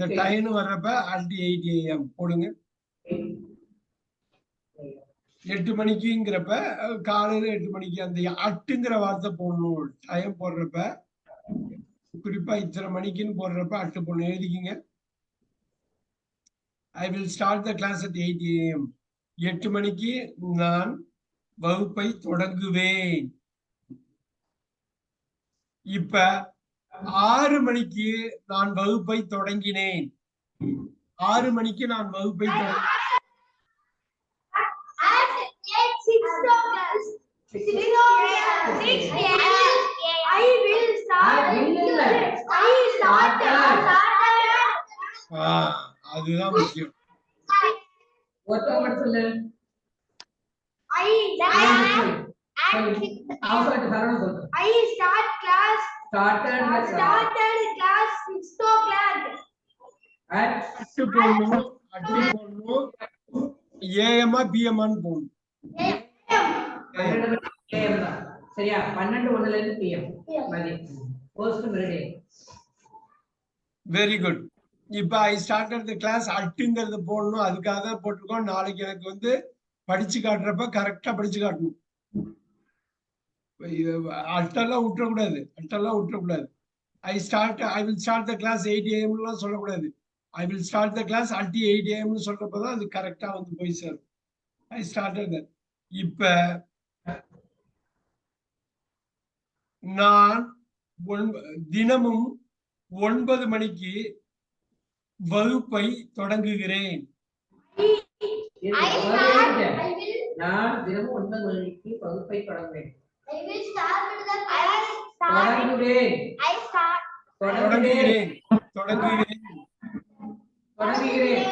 the time வர்றப்ப at 8 AM போடுங்க. 8 மணிக்குங்கிறப்ப காலையில 8 மணிக்கு அந்த அட்டுங்கிற வார்த்தை போடணும். டைம் போடுறப்ப குறிப்பா இத்தனை மணிக்குன்னு போடுறப்ப அட்டு போடணும். எழுதிக்கிங்க. I will start the class at 8 AM. 8 மணிக்கு நான் வகுப்பை தொடங்குவேன். இப்ப 6 மணிக்கு நான் வகுப்பை தொடங்கினேன். 6 மணிக்கு நான் வகுப்பை அதுதான் முக்கியம். ஒருத்தவங்க மட்டும் சொல்லு. I அவசரத்துக்கு சரவணன் சொல்லு. started class 6 o'clock. அட்டு போடணும், அட்டு போடணும். ஏஎம்மா பிஎம்மான்னு போடணும். 12 மணி AM தான். சரியா? 12:01 இருந்து PM மதியம். Post meridian. Very good. இப்ப ஐ ஸ்டார்டட் தி கிளாஸ் அட்டுங்கிறது போடணும். அதுக்காக தான் போட்டிருக்கோம். நாளைக்கு எனக்கு வந்து படிச்சு காட்டுறப்ப கரெக்டா படிச்சு காட்டணும். அட்டெல்லாம் விட்டுறக்கூடாது, அட்டெல்லாம் விட்டுறக்கூடாது. I will start the class 8 AM சொல்லக்கூடாது. I will start the class at 8 AM சொல்றப்பதான் அது கரெக்டா வந்து போய் சேரும். I started that. இப்ப நான் தினமும் 9 மணிக்கு வகுப்பை தொடங்குகிறேன். நான் தினமும் 9 மணிக்கு வகுப்பை தொடங்குவேன். தொடங்குகிறேன். தொடங்குகிறேன்.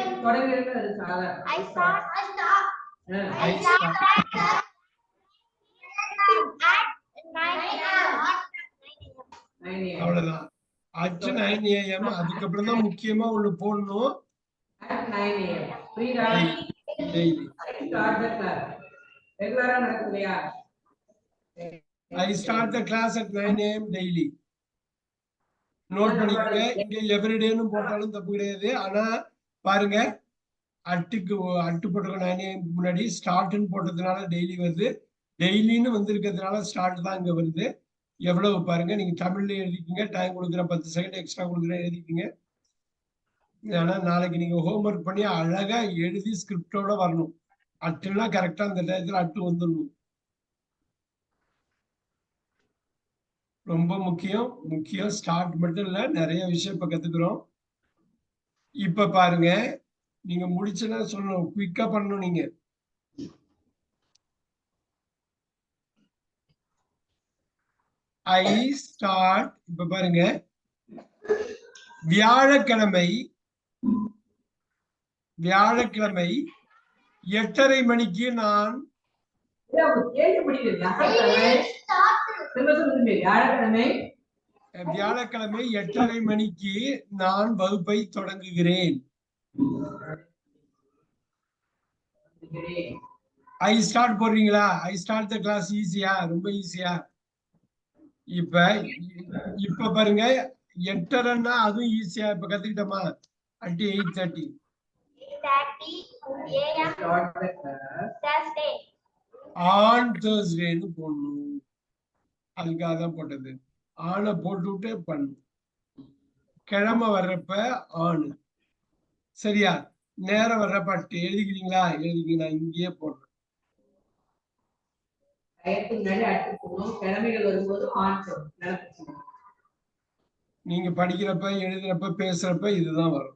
அது சாதா. I start at 9 AM. அவ்வளவுதான். at 9 AM. அதுக்கப்புறம் தான் முக்கியமா ஒண்ணு போடணும். At 9 AM. புரியுதா? Daily. Start the class. ரெகுலரா நடக்கும் இல்லையா? I start the class at 9 AM daily. Note பண்ணிக்கங்க. இங்க எவ்ரிடேன்னு போட்டாலும் தப்பு கிடையாது. ஆனா பாருங்க, அட்டு போட்டிருக்க 9 AM முன்னாடி ஸ்டார்ட்னு போட்டதுனால டெய்லி வருது. டெய்லின்னு வந்திருக்கிறதுனால ஸ்டார்ட் தான் இங்க வருது. எவ்வளவு பாருங்க, நீங்க தமிழ்ல எழுதிக்கீங்க. டைம் கொடுக்குற 10 செகண்ட் எக்ஸ்ட்ரா கொடுக்குறேன், எழுதிக்கீங்க. ஆனா நாளைக்கு நீங்க ஹோம்ஒர்க் பண்ணி அழகா எழுதி ஸ்கிரிப்டோட வரணும். அட்டுலாம் கரெக்டா அந்த டயத்துல அட்டு வந்துடணும். ரொம்ப முக்கியம். ஸ்டார்ட் மட்டும் இல்ல, நிறைய விஷயம் இப்ப கத்துக்கிறோம். இப்ப பாருங்க, நீங்க முடிச்சுன்னா சொல்லணும், குயிக்கா பண்ணணும். நீங்க ஐ ஸ்டார்ட். இப்ப பாருங்க, வியாழக்கிழமை 8:30 மணிக்கு நான் வியாழக்கிழமை 8:30 மணிக்கு நான் வகுப்பை தொடங்குகிறேன். ஐ ஸ்டார்ட் போடுறீங்களா? ஐ ஸ்டார்ட் த கிளாஸ் ஈஸியா? ரொம்ப ஈஸியா. இப்ப பாருங்க, 8:30ன்னா அதுவும் ஈஸியா. இப்ப கத்துக்கிட்டோமா? at 8:30 AM. Thursday. ஆன் தேர்ஸ்டேன்னு போடணும். அதுக்காக தான் போட்டது. ஆனை போட்டு விட்டு பண்ணும். கிழமை வர்றப்ப ஆணு. சரியா? நேரம் வர்றப்ப அட்டு. எழுதிக்கிறீங்களா? எழுதிக்க. நான் இங்கேயே போடுறேன். நீங்க படிக்கிறப்ப, எழுதுறப்ப, பேசுறப்ப இதுதான் வரும்.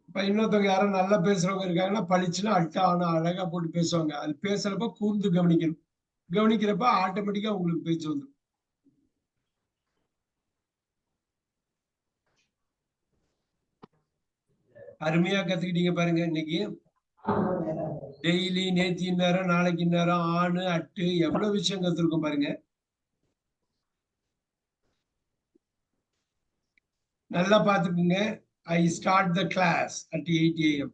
இப்ப இன்னொருத்தவங்க யாரும் நல்லா பேசுறவங்க இருக்காங்கன்னா பளிச்சுன்னா அட்டா ஆனா அழகா போட்டு பேசுவாங்க. அது பேசுறப்ப கூர்ந்து கவனிக்கணும். கவனிக்கிறப்ப ஆட்டோமேட்டிக்கா உங்களுக்கு பேச்சு வந்துடும். அருமையா கத்துக்கிட்டீங்க பாருங்க. இன்னைக்கு டெய்லி, நேத்தி நேரம், நாளைக்கு நேரம், ஆணு, அட்டு, எவ்வளவு விஷயம் கத்துருக்கோம் பாருங்க. நல்லா பாத்துக்குங்க. I start the class at 8 AM.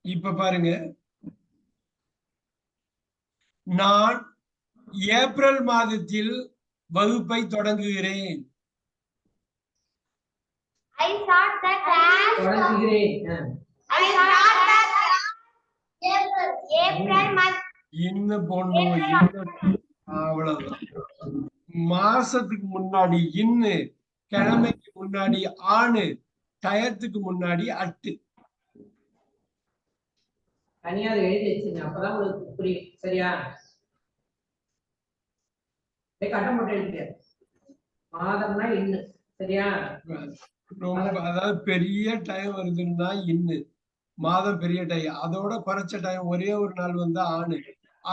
இப்ப பாருங்க, நான் ஏப்ரல் மாதத்தில் வகுப்பை தொடங்குகிறேன். I start the class. I start the class. April month. இன்னும் போடணும். அவ்வளவுதான். மாசத்துக்கு முன்னாடி இன்னு, கிழமைக்கு முன்னாடி ஆணு, டயத்துக்கு முன்னாடி அட்டு. தனியா எழுதி வச்சுங்க, அப்பதான் உங்களுக்கு புரியும். சரியா? கட்டம் போட்டு எழுதிக்க. மாதம்னா இன்னு. சரியா? ரொம்ப, அதாவது பெரிய டைம் வருதுன்னா இன்னு, மாதம் பெரிய டைம். அதோட குறைச்ச டைம் ஒரே ஒரு நாள் வந்து ஆணு.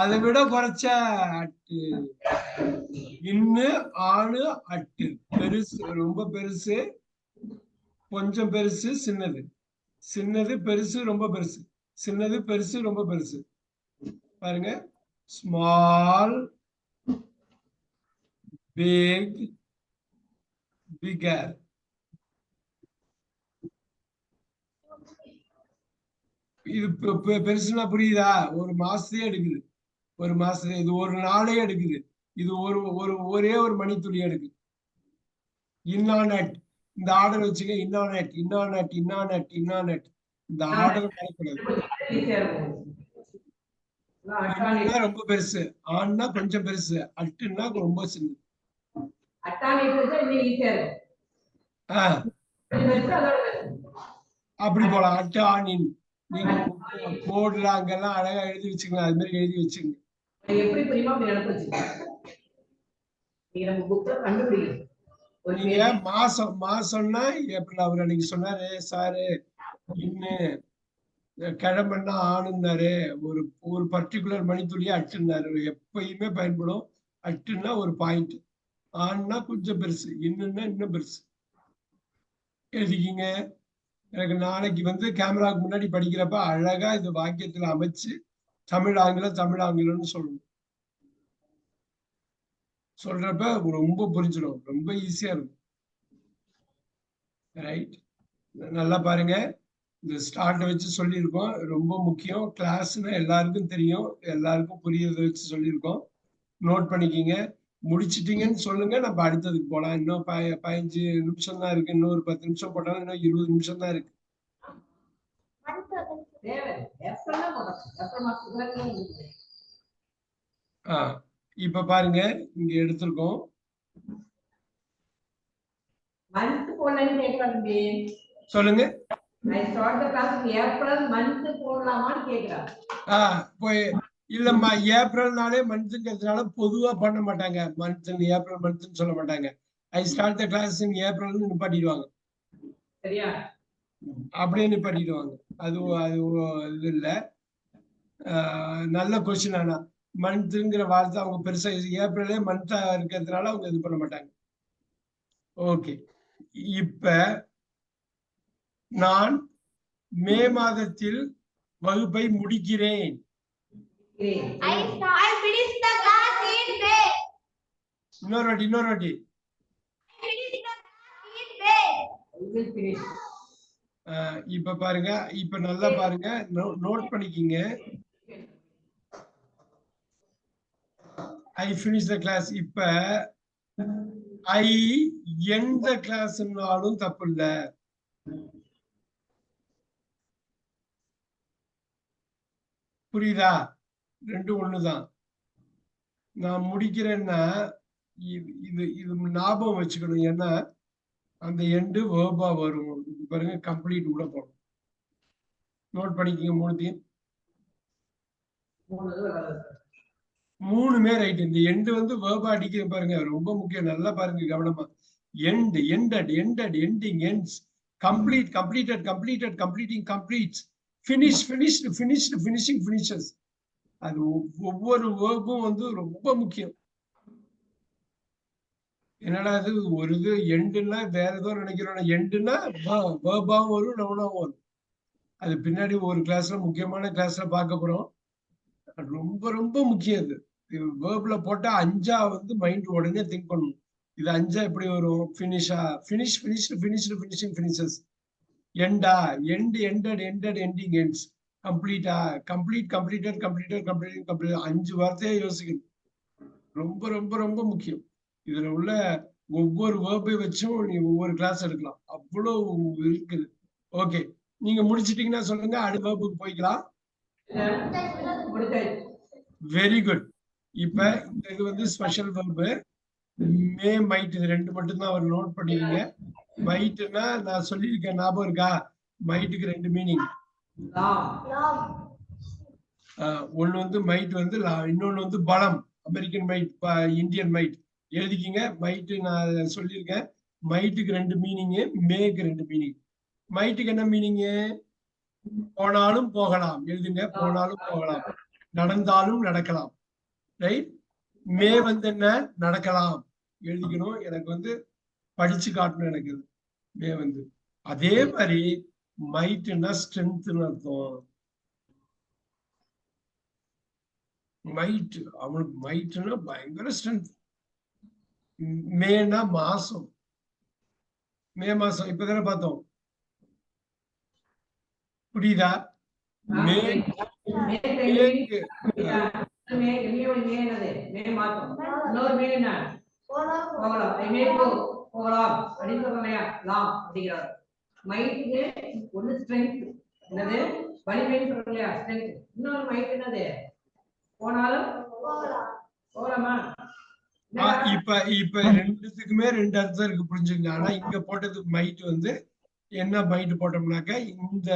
அதை விட குறைச்ச அட்டு. இன்னு ஆணு அட்டு. பெருசு ரொம்ப பெருசு, கொஞ்சம் பெருசு, சின்னது. சின்னது பெருசு ரொம்ப பெருசு, சின்னது பெருசு ரொம்ப பெருசு. பாருங்க, ஸ்மால், பிக், பிகர். இது பெருசுனா புரியுதா? ஒரு மாசத்தையே எடுக்குது, ஒரு மாசம், இது ஒரு நாளே எடுக்குது, இது ஒரே ஒரு மணித்துளி எடுக்குது. இன்னானட், இந்த ஆர்டர் வச்சுக்க. இன்னானட், இன்னானட், இன்னானட், இன்னானட். இந்த ஆர்டர் இன்னும்னா ரொம்ப பெருசு, ஆண்னா கொஞ்சம் பெருசு, அட்டுன்னா ரொம்ப சின்னது. அப்படி போலாம். அட்டு ஆணின். நீங்க போர்டுல அங்கெல்லாம் அழகா எழுதி வச்சுக்கலாம், அது மாதிரி எழுதி வச்சுங்க. எப்படி புரியுமா அப்படி நினைப்பு வச்சுக்கோங்க. நீங்க நம்ம புக்ல கண்டுபிடிக்கணும். நீங்க மாசம்னா எப்படி அவர் அன்னைக்கு சொன்னாரு சாரு, இன்னும் கிழமைன்னா ஆணுன்னாரு, ஒரு பர்டிகுலர் மணித்துளியே அட்டுன்னாரு. எப்பயுமே பயன்படும். அட்டுன்னா ஒரு பாயிண்ட், ஆண்னா கொஞ்சம் பெருசு, இன்னும்னா இன்னும் பெருசு. எழுதிக்கிங்க. எனக்கு நாளைக்கு கேமராக்கு முன்னாடி படிக்கிறப்ப அழகா இது வாக்கியத்துல அமைச்சு தமிழ் ஆங்கிலம் தமிழ் ஆங்கிலம்னு சொல்லணும். சொல்றப்ப ரொம்ப புரிஞ்சிடும், ரொம்ப ஈஸியா இருக்கும். ரைட், நல்லா பாருங்க. இந்த ஸ்டார்ட் வச்சு சொல்லியிருக்கோம், ரொம்ப முக்கியம். கிளாஸ்னா எல்லாருக்கும் தெரியும், எல்லாருக்கும் புரியறத வச்சு சொல்லியிருக்கோம். நோட் பண்ணிக்கிங்க. முடிச்சிட்டீங்கன்னு சொல்லுங்க, நம்ம அடுத்ததுக்கு போலாம். இன்னும் 15 நிமிஷம் தான் இருக்கு. இன்னும் ஒரு 10 நிமிஷம் போட்டாலும் இன்னும் 20 நிமிஷம் தான் இருக்கு. இப்ப பாருங்க, இங்க எடுத்திருக்கோம். சொல்லுங்க. இல்லம்மா, ஏப்ரல்னாலே மந்த்ங்கிறதுனால பொதுவா பண்ண மாட்டாங்க. மந்த் ஏப்ரல் மந்த்னு சொல்ல மாட்டாங்க. ஐ ஸ்டார்ட் த கிளாஸ் இன் ஏப்ரல்னு நிப்பாட்டிடுவாங்க. சரியா? அப்படியே நிப்பாட்டிடுவாங்க. அது இது இல்ல. நல்ல கொஸ்டின். ஆனா மந்த்ங்கிற வார்த்தை அவங்க பெருசா, ஏப்ரலே மந்த்தா இருக்கிறதுனால அவங்க இது பண்ண மாட்டாங்க. ஓகே, இப்ப நான் மே மாதத்தில் வகுப்பை முடிக்கிறேன். இன்னொரு வாட்டி. இப்ப பாருங்க, இப்ப நல்லா பாருங்க, நோட் பண்ணிக்கிங்க. I finish the class. இப்ப I end the classனாலும் தப்பு இல்ல. புரியுதா? ரெண்டும் ஒண்ணுதான். நான் முடிக்கிறேன்னா இது ஞாபகம் வச்சுக்கணும். ஏன்னா அந்த எண்டு வேர்பா வரும். பாருங்க, கம்ப்ளீட் கூட போடும். நோட் பண்ணிக்கங்க. மூணுமே ரைட். இந்த எண்டு வேர்பா அடிக்க பாருங்க, ரொம்ப முக்கியம். நல்லா பாருங்க கவனமா. End, ended, ended, ending, ends, complete, completed, completed, completing, completes, finish, finished, finished, finishing, finishes. அது ஒவ்வொரு வேர்பும் ரொம்ப முக்கியம். என்னடா இது ஒரு இது எண்டுன்னா வேற ஏதோ நினைக்கிறோம். எண்டுன்னா வேர்பாவும் வரும், நவுனாவும் வரும். அது பின்னாடி ஒரு கிளாஸ்ல, முக்கியமான கிளாஸ்ல பார்க்க போறோம். ரொம்ப ரொம்ப முக்கியம். இது வேர்ப்ல போட்டா 5ஆ மைண்ட் உடனே திங்க் பண்ணணும். இது 5ஆ எப்படி வரும்? ஃபினிஷா, finish, finished, finished, finishing, finishes. எண்டா, end, ended, ended, ending, ends. கம்ப்ளீட்டா, complete, completed, completed, completed, complete. 5 வார்த்தையை யோசிக்கணும். ரொம்ப ரொம்ப ரொம்ப முக்கியம். இதுல உள்ள ஒவ்வொரு வேர்பை வச்சும் நீ ஒவ்வொரு கிளாஸ் எடுக்கலாம், அவ்வளவு இருக்குது. ஓகே, நீங்க முடிச்சிட்டீங்கன்னா சொல்லுங்க, அடுத்த வேர்புக்கு போய்க்கலாம். Very good. இப்ப இது ஸ்பெஷல் வேர்பு. மே, மைட், இது ரெண்டு மட்டும் தான் அவர் நோட் பண்ணிக்கீங்க. மைட்னா நான் சொல்லியிருக்கேன், ஞாபகம் இருக்கா? மைட்டுக்கு 2 மீனிங். ஒண்ணு மைட் இன்னொன்னு பலம். American might, Indian might. எழுதிக்கிங்க. மைட்டு நான் சொல்லியிருக்கேன். மைட்டுக்கு 2 மீனிங், மேக்கு 2 மீனிங். மைட்டுக்கு என்ன மீனிங்? போனாலும் போகலாம். எழுதுங்க, போனாலும் போகலாம். நடந்தாலும் நடக்கலாம். ரைட்? மே வந்து என்ன? நடக்கலாம். எழுதிக்கணும். எனக்கு வந்து படிச்சு காட்டணும் எனக்கு இது. மே வந்து அதே மாதிரி மைட்னா ஸ்ட்ரென்த்னு அர்த்தம். மைட், அவனுக்கு மைட்னா பயங்கர ஸ்ட்ரென்த். மேனா மாசம், மே மாசம் இப்பதானே பார்த்தோம். புரியுதா? மே மேக்கு இப்ப ரெண்டுத்துக்குமே ரெண்டு அர்த்தம் இருக்கு, புரிஞ்சுங்க. ஆனா இங்க போட்டது மைட் வந்து என்ன மைட் போட்டோம்னாக்க இந்த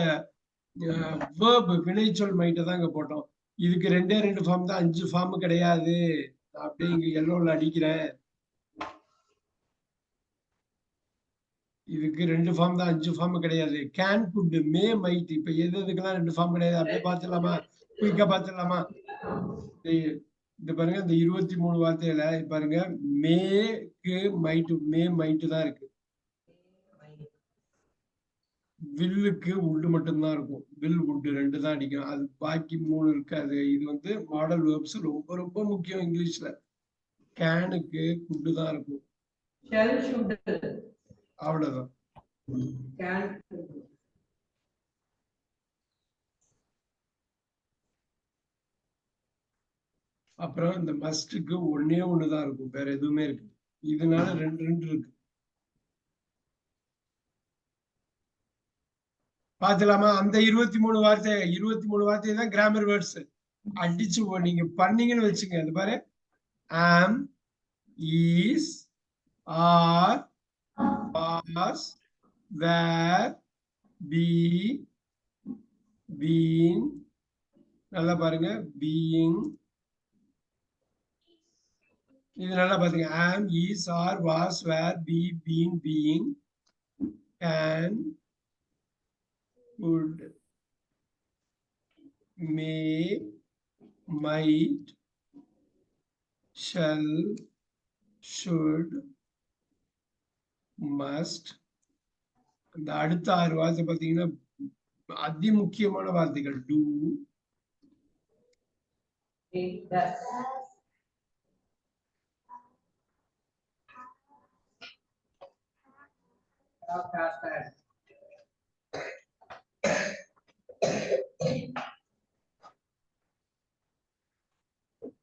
வேர்ப் வினைச்சொல் மைட்டை தான் இங்க போட்டோம். இதுக்கு ரெண்டு ஃபார்ம் தான், 5 ஃபார்ம் கிடையாது. அப்படியே இங்க எல்லோல அடிக்கிறேன். இதுக்கு 2 ஃபார்ம் தான், 5 ஃபார்ம் கிடையாது. Can, good, May, might. இப்ப எதுக்கெல்லாம் 2 ஃபார்ம் கிடையாது? அப்படியே பார்த்துடலாமா? குயிக்கா பார்த்துடலாமா? இந்த பாருங்க, இந்த 23 வார்த்தையில பாருங்க, மேக்கு மைட்டு, மே மைட்டு தான் இருக்கு. வில்லுக்கு உட்டு மட்டும்தான் இருக்கும். வில் உட்டு 2 தான் அடிக்கும். அது பாக்கி 3 இருக்காது. இது வந்து மாடல் வேர்ப்ஸ் ரொம்ப ரொம்ப முக்கியம் இங்கிலீஷ்ல. கேனுக்கு குட்டு தான் இருக்கும். அவ்வளவுதான். அப்புறம் இந்த மஸ்டுக்கு ஒன்னே ஒண்ணுதான் இருக்கும், வேற எதுவுமே இருக்கு. இதனால 2 இருக்கு. பாத்துலாமா? அந்த 23 வார்த்தை தான் கிராமர் வேர்ட்ஸ். அடிச்சு நீங்க பண்ணீங்கன்னு வச்சுங்க. அது பாரு, am, is, are, was, were, be, been. நல்லா பாருங்க, being. இது நல்லா பாத்துங்க. am, is, are, was, were, be, been, being, can, could, may, might, shall, should, must. இந்த அடுத்த 6 வார்த்தை பாத்தீங்கன்னா அதி முக்கியமான வார்த்தைகள். do,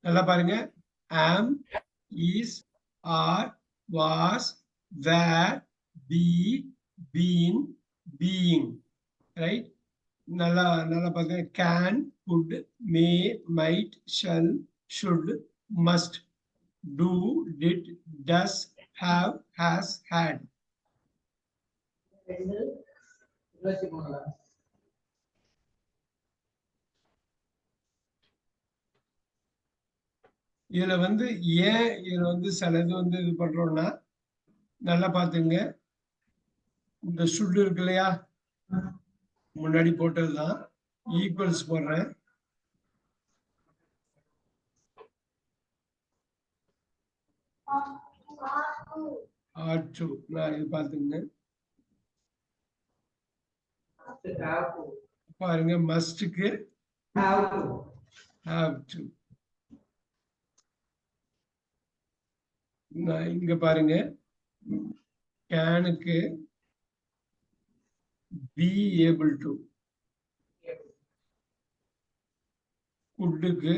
நல்லா பாருங்க, am, is, are, was, were, be, been, being. Right? நல்லா நல்லா பாருங்க. can, could, may, might, shall, should, must, do, did, does, have, has, had. இதுல வந்து ஏன் இதுல வந்து சிலது வந்து இது பண்றோம்னா, நல்லா பாத்துங்க. இந்த சுட்டு இருக்கு இல்லையா, முன்னாடி போட்டதுதான். ஈக்குவல்ஸ் போடுறேன். நான் இது பாத்துங்க பாருங்க, மஸ்டுக்கு have to. நான் இங்க பாருங்க, கேனுக்கு be able to, குட்டுக்கு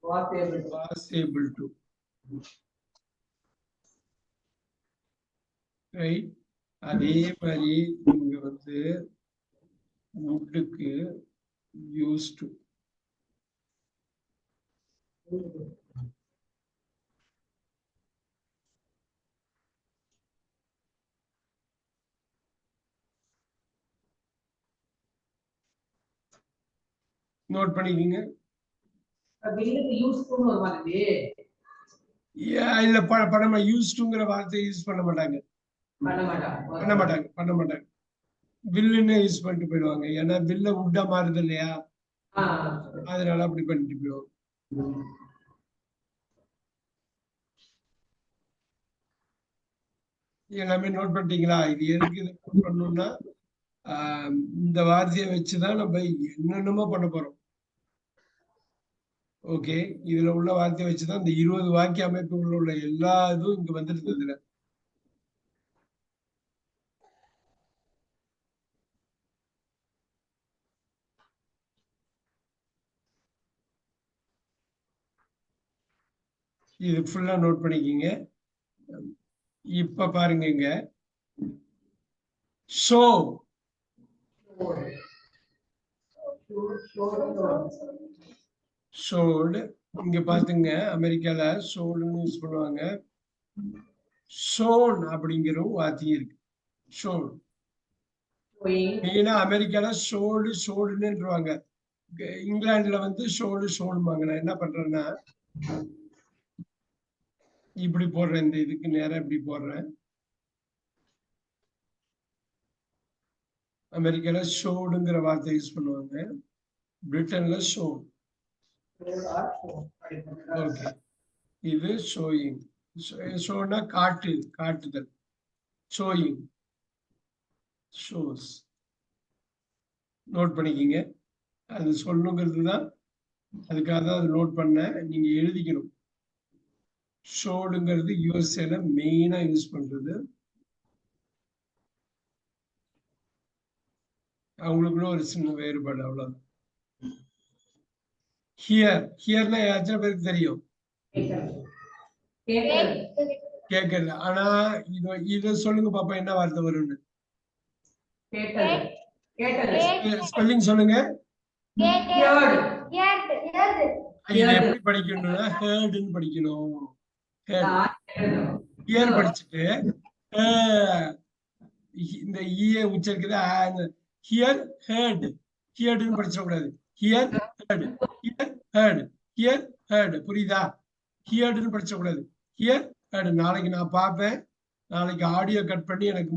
was able to. Right? அதே மாதிரி இங்க வந்து woodக்கு used to. நோட் பண்ணிக்கீங்க. இல்ல பண்ண யூஸ்டுங்கிற வார்த்தையை யூஸ் பண்ண மாட்டாங்க. வில்லுன்னு யூஸ் பண்ணிட்டு போயிடுவாங்க. ஏன்னா வில்ல உட்டா மாறுது இல்லையா, அதனால அப்படி பண்ணிட்டு போயிடும். எல்லாமே நோட் பண்ணிட்டீங்களா? இது எதுக்கு இதை நோட் பண்ணணும்னா இந்த வார்த்தையை வச்சுதான் நம்ம என்னென்னமோ பண்ண போறோம். ஓகே, இதுல உள்ள வார்த்தையை வச்சுதான் இந்த 20 வாக்கிய அமைப்புகள் உள்ள எல்லா இதுவும் இங்க வந்துருது இதுல. இது ஃபுல்லா நோட் பண்ணிக்கிங்க. இப்ப பாருங்க இங்க ஷோ ஷோடு இங்க பாத்துங்க, அமெரிக்கால ஷோடுன்னு யூஸ் பண்ணுவாங்க. ஷோன் அப்படிங்கிற வார்த்தையும் இருக்கு. ஷோன் மெயினா அமெரிக்கால ஷோடுன்னுவாங்க. இங்கிலாந்துல வந்து ஷோடும்பாங்க. நான் என்ன பண்றேன்னா இப்படி போடுறேன், இந்த இதுக்கு நேரம் இப்படி போடுறேன். அமெரிக்கால ஷோடுங்கிற வார்த்தை யூஸ் பண்ணுவாங்க, பிரிட்டன்ல ஷோன். ஓகே, இது ஷோயிங். ஷோனா காட்டுதல். Showing, shows. நோட் பண்ணிக்கிங்க. அது சொல்லணுங்கிறது தான், அதுக்காக தான் அது நோட் பண்ண. நீங்க எழுதிக்கணும். ஷோடுங்கிறது யூஎஸ்ஏல மெயினா யூஸ் பண்றது. அவங்களுக்குள்ள ஒரு சின்ன வேறுபாடு, அவ்வளவுதான். ஹியர்னா எத்தனை பேருக்கு தெரியும்? கேட்கல. ஆனா இத சொல்லுங்க பாப்பா, என்ன வார்த்தை வரும்னு. ஸ்பெல்லிங் சொல்லுங்க. இதை எப்படி படிக்கணும்னா ஹேர்டுன்னு படிக்கணும். ஹியர் படிச்சுட்டு இந்த ஈய உச்சரிக்கிறது ஹியர் ஹேர்டு. ஹியர்டுன்னு படிச்சிடக்கூடாது. Hear heard, hear heard, hear heard. புரியுதா? ஹியர்டுன்னு படிச்சிடக்கூடாது. Hear heard. நாளைக்கு நான் பார்ப்பேன். நாளைக்கு ஆடியோ கட் பண்ணி எனக்கு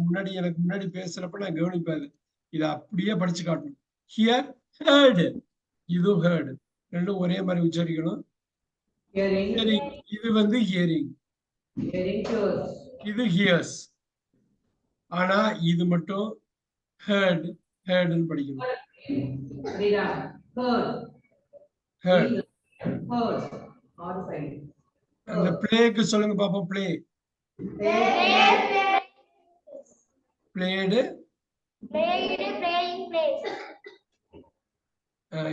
முன்னாடி பேசுறப்ப நான் கவனிப்பேன். இதை அப்படியே படிச்சு காட்டணும். ஹியர் ஹேர்டு, இது ஹேர்டு. ரெண்டும் ஒரே மாதிரி உச்சரிக்கணும். இது வந்து ஹியரிங், இது ஹியர்ஸ். ஆனா இது மட்டும் ஹேர்டுன்னு படிக்கணும். அந்த பிளேக்கு சொல்லுங்க பாப்போம். Play, blade.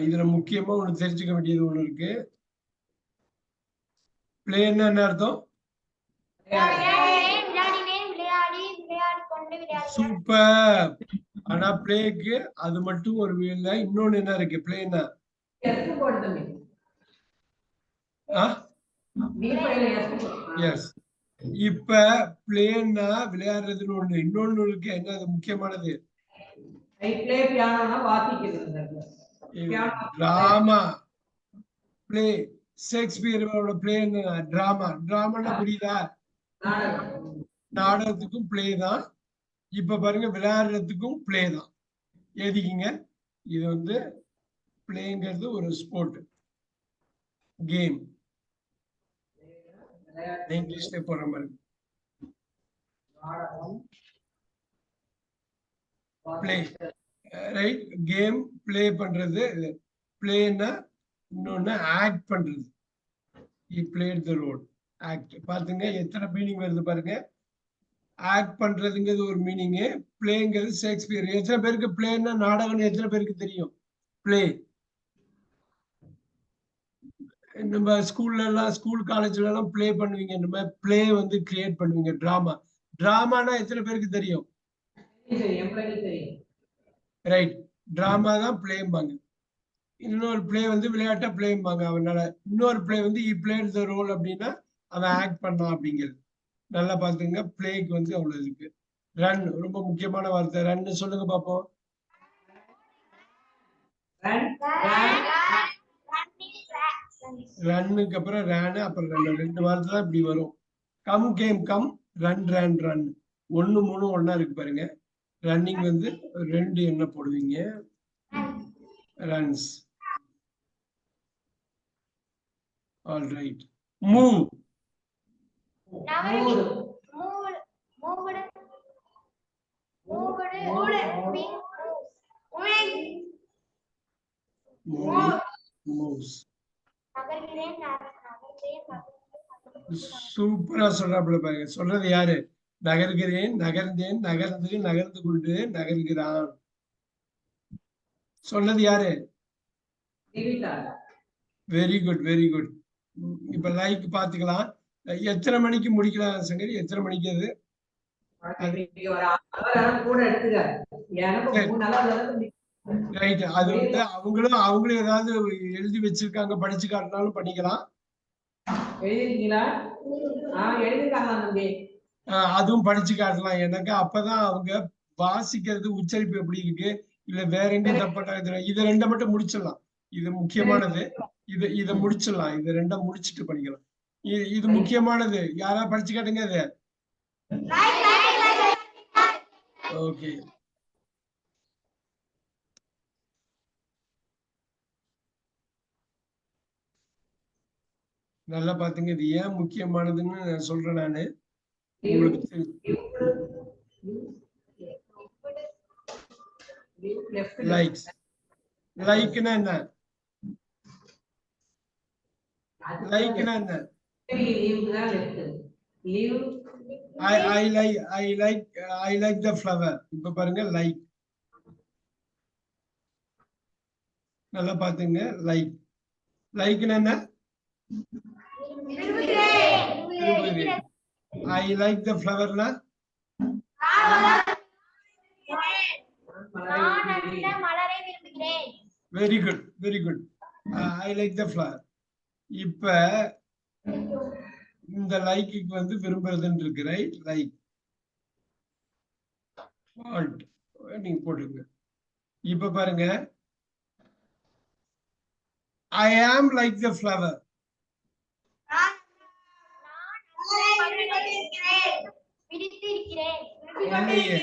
இதுல முக்கியமா ஒண்ணு தெரிஞ்சுக்க வேண்டியது ஒண்ணு இருக்கு. பிளேன்னா என்ன அர்த்தம்? சூப்பர். ஆனா பிளேக்கு அது மட்டும் ஒரு இல்ல, இன்னொன்னு என்ன இருக்கு? பிளேன்னா எஸ். இப்ப பிளேன்னா விளையாடுறதுன்னு ஒண்ணு, இன்னொன்னு இருக்கு. என்ன அது முக்கியமானது? டிராமா. பிளே, ஷேக்ஸ்பியரோட பிளே என்ன? டிராமா. டிராமான்னா புரியுதா? நாடகத்துக்கும் பிளே தான். இப்ப பாருங்க, விளையாடுறதுக்கும் பிளே தான். எழுதிக்கிங்க. இது வந்து பிளேங்கிறது ஒரு ஸ்போர்ட் கேம். இங்கிலீஷ்ல போற மாதிரி. Play, right. கேம், பிளே பண்றது. பிளேன்னா இன்னொன்னு ஆக்ட் பண்றது. he played the role. Act. பாத்துங்க எத்தனை மீனிங் வருது பாருங்க. ஆக்ட் பண்றதுங்கிறது ஒரு மீனிங், பிளேங்கிறது ஷேக்ஸ்பியர். எத்தனை பேருக்கு பிளேன்னா நாடகம்னு எத்தனை பேருக்கு தெரியும்? பிளே நம்ம ஸ்கூல் காலேஜ்ல எல்லாம் பிளே பண்ணுவீங்க. நம்ம பிளே வந்து கிரியேட் பண்ணுவீங்க. டிராமானா எத்தனை பேருக்கு தெரியும்? ரைட். டிராமா தான் பிளேம்பாங்க. இன்னொரு பிளே வந்து விளையாட்டா பிளேம்பாங்க. அவனால இன்னொரு பிளே வந்து he played the role அப்படின்னா அவன் ஆக்ட் பண்ணான் அப்படிங்கிறது. நல்லா பாத்துங்க. பிளேக்கு வந்து அவ்வளவு இருக்கு. ரன் ரொம்ப முக்கியமான வார்த்தை. ரன் சொல்லுங்க பாப்போம். ரன்னுக்கு அப்புறம் ரேனு, அப்புறம் ரெண்டு வார்த்தை தான் இப்படி வரும். Come game come, run run run. 1 3 ஒன்னா இருக்கு பாருங்க. ரன்னிங் வந்து 2 என்ன போடுவீங்க? ரன்ஸ். All right. Move. நகருது. Move moved moved moving Moving. Moves. நகர்கிறேன் நகர்கிறேன் சூப்பரா சொல்றாப்புல பாருங்க. சொல்றது யாரு? நகர்கிறேன், நகர்ந்தேன், நகர்ந்து, நகர்ந்து கொண்டு, நகர்கிறான். சொன்னது யாரு? Very good, very good. இப்ப லைக் பாத்துக்கலாம். எத்தனை மணிக்கு முடிக்கலாம் சங்கரி? எத்தனை மணிக்கு அது? ரைட். அது வந்து அவங்களும் ஏதாவது எழுதி வச்சிருக்காங்க, படிச்சு காட்டினாலும் பண்ணிக்கலாம். அதுவும் படிச்சு காட்டலாம். எனக்கு அப்பதான் அவங்க வாசிக்கிறது உச்சரிப்பு எப்படி இருக்கு, இல்ல வேற எங்க தப்பா. இது ரெண்ட மட்டும் முடிச்சிடலாம். இது முக்கியமானது. இத முடிச்சிடலாம். இது ரெண்டா முடிச்சிட்டு பண்ணிக்கலாம். இது முக்கியமானது. யாரா படிச்சு காட்டுங்க அது. ஓகே. நல்லா பாத்துங்க. இது ஏன் முக்கியமானதுன்னு நான் சொல்றேன் நானு. உங்களுக்கு லைக்ஸ். லைக்னா என்ன? லைக்னா என்ன? I like the flower. இப்ப பாருங்க லைக். நல்லா பாத்துங்க. லைக். லைக்னா என்ன? I like the flower னா very good, very good. I like the flower. இப்ப இந்த லைக்கு வந்து விரும்புறதுன்னு இருக்கு. ரைட். லைக் வாண்ட் நீங்க போட்டுங்க. இப்ப பாருங்க I am like the flower. இல்லையே,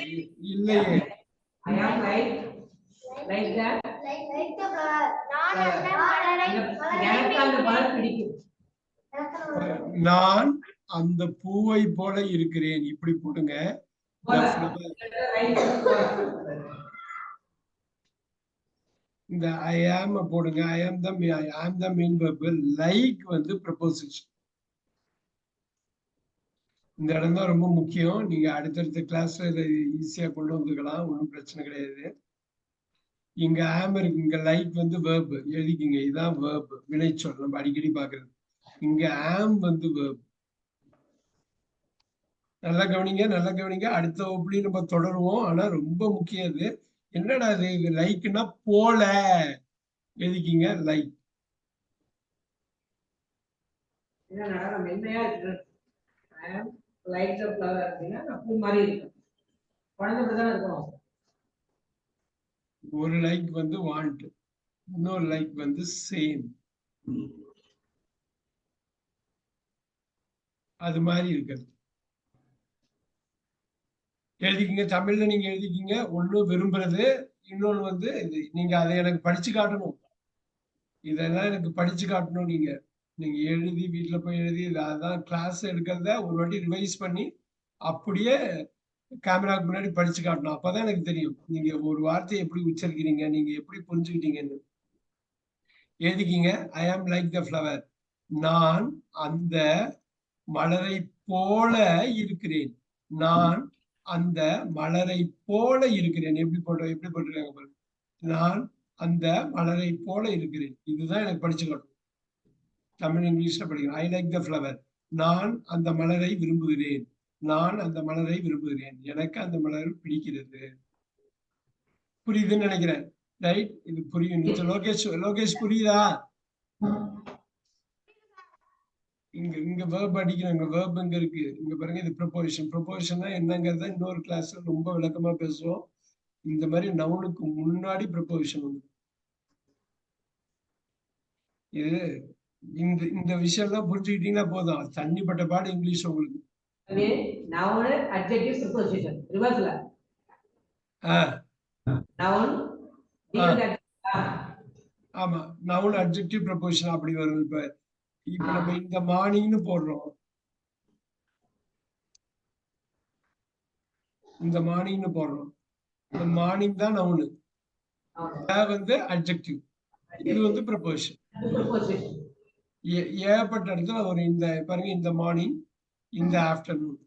இல்லையே. நான் அந்த பூவை போல இருக்கிறேன். இப்படி போடுங்க. இந்த I am போடுங்க. I am the main verb. Like வந்து preposition. இந்த இடம் தான் ரொம்ப முக்கியம். நீங்க அடுத்தடுத்த கிளாஸ்ல இதை ஈஸியா கொண்டு வந்துக்கலாம். ஒன்றும் பிரச்சனை கிடையாது. இங்க am இருக்கு. இங்க லைக் வந்து verb எழுதிக்கிங்க. இதான் verb, வினைச்சொல். நம்ம அடிக்கடி பாக்குறது. இங்க am வந்து verb. நல்லா கவனிங்க, நல்லா கவனிங்க. அடுத்த வகுப்புலையும் நம்ம தொடருவோம். ஆனா ரொம்ப முக்கியம் இது. என்னடா இது லைக்னா போல எழுதிக்கிங்க. லைக். ஒரு லைக் வந்து வாண்ட், இன்னொரு லைக் வந்து சேம். அது மாதிரி இருக்கிறது. எழுதிக்கிங்க. தமிழ்ல நீங்க எழுதிக்கிங்க. ஒண்ணு விரும்புறது, இன்னொன்னு வந்து இது. நீங்க அதை எனக்கு படிச்சு காட்டணும். இதெல்லாம் எனக்கு படிச்சு காட்டணும். நீங்க எழுதி வீட்டுல போய் எழுதி அதான் கிளாஸ் எடுக்கிறத ஒரு வாட்டி ரிவைஸ் பண்ணி அப்படியே கேமராக்கு முன்னாடி படிச்சு காட்டணும். அப்பதான் எனக்கு தெரியும் நீங்க ஒரு வார்த்தையை எப்படி உச்சரிக்கிறீங்க, நீங்க எப்படி புரிஞ்சுக்கிட்டீங்கன்னு. எழுதிக்கிங்க. I am like the flower. நான் அந்த மலரை போல இருக்கிறேன். நான் அந்த மலரை போல இருக்கிறேன். எப்படி போட்டிருக்காங்க பாருங்க. நான் அந்த மலரை போல இருக்கிறேன். இதுதான் எனக்கு படிச்சு காட்டும். தமிழ் இங்கிலீஷ்ல படிக்கிறேன். I like the flower. நான் அந்த மலரை விரும்புகிறேன். நான் அந்த மலரை விரும்புகிறேன். எனக்கு அந்த மலர் பிடிக்கிறது. புரியுதுன்னு நினைக்கிறேன். ரைட். இது புரியும். லோகேஷ் புரியுதா? இங்க verb அடிக்கிறேன். இங்க verb எங்க இருக்கு? இங்க பாருங்க. இது ப்ரொபோசிஷன். ப்ரொபோசிஷன்னா என்னங்கிறத இன்னொரு கிளாஸ்ல ரொம்ப விளக்கமா பேசுவோம். இந்த மாதிரி நவுனுக்கு முன்னாடி ப்ரொபோசிஷன் வந்து இது இந்த விஷயம் எல்லாம் புரிஞ்சுக்கிட்டீங்கன்னா போதும். தண்ணிப்பட்ட பாடு இங்கிலீஷ் உங்களுக்கு. ஆமா, நவுன் அட்ஜெக்டிவ் ப்ரொபோசிஷன் அப்படி வரும். இப்ப இப்ப நம்ம இந்த மார்னிங்னு போடுறோம். இந்த மார்னிங்னு போடுறோம். இந்த மார்னிங் தான் நவுனு. வந்து அட்ஜெக்டிவ். இது வந்து ப்ரொபோசிஷன். ஏகப்பட்ட இடத்துல ஒரு இந்த பாருங்க, இந்த மார்னிங், இந்த ஆஃப்டர்நூன்,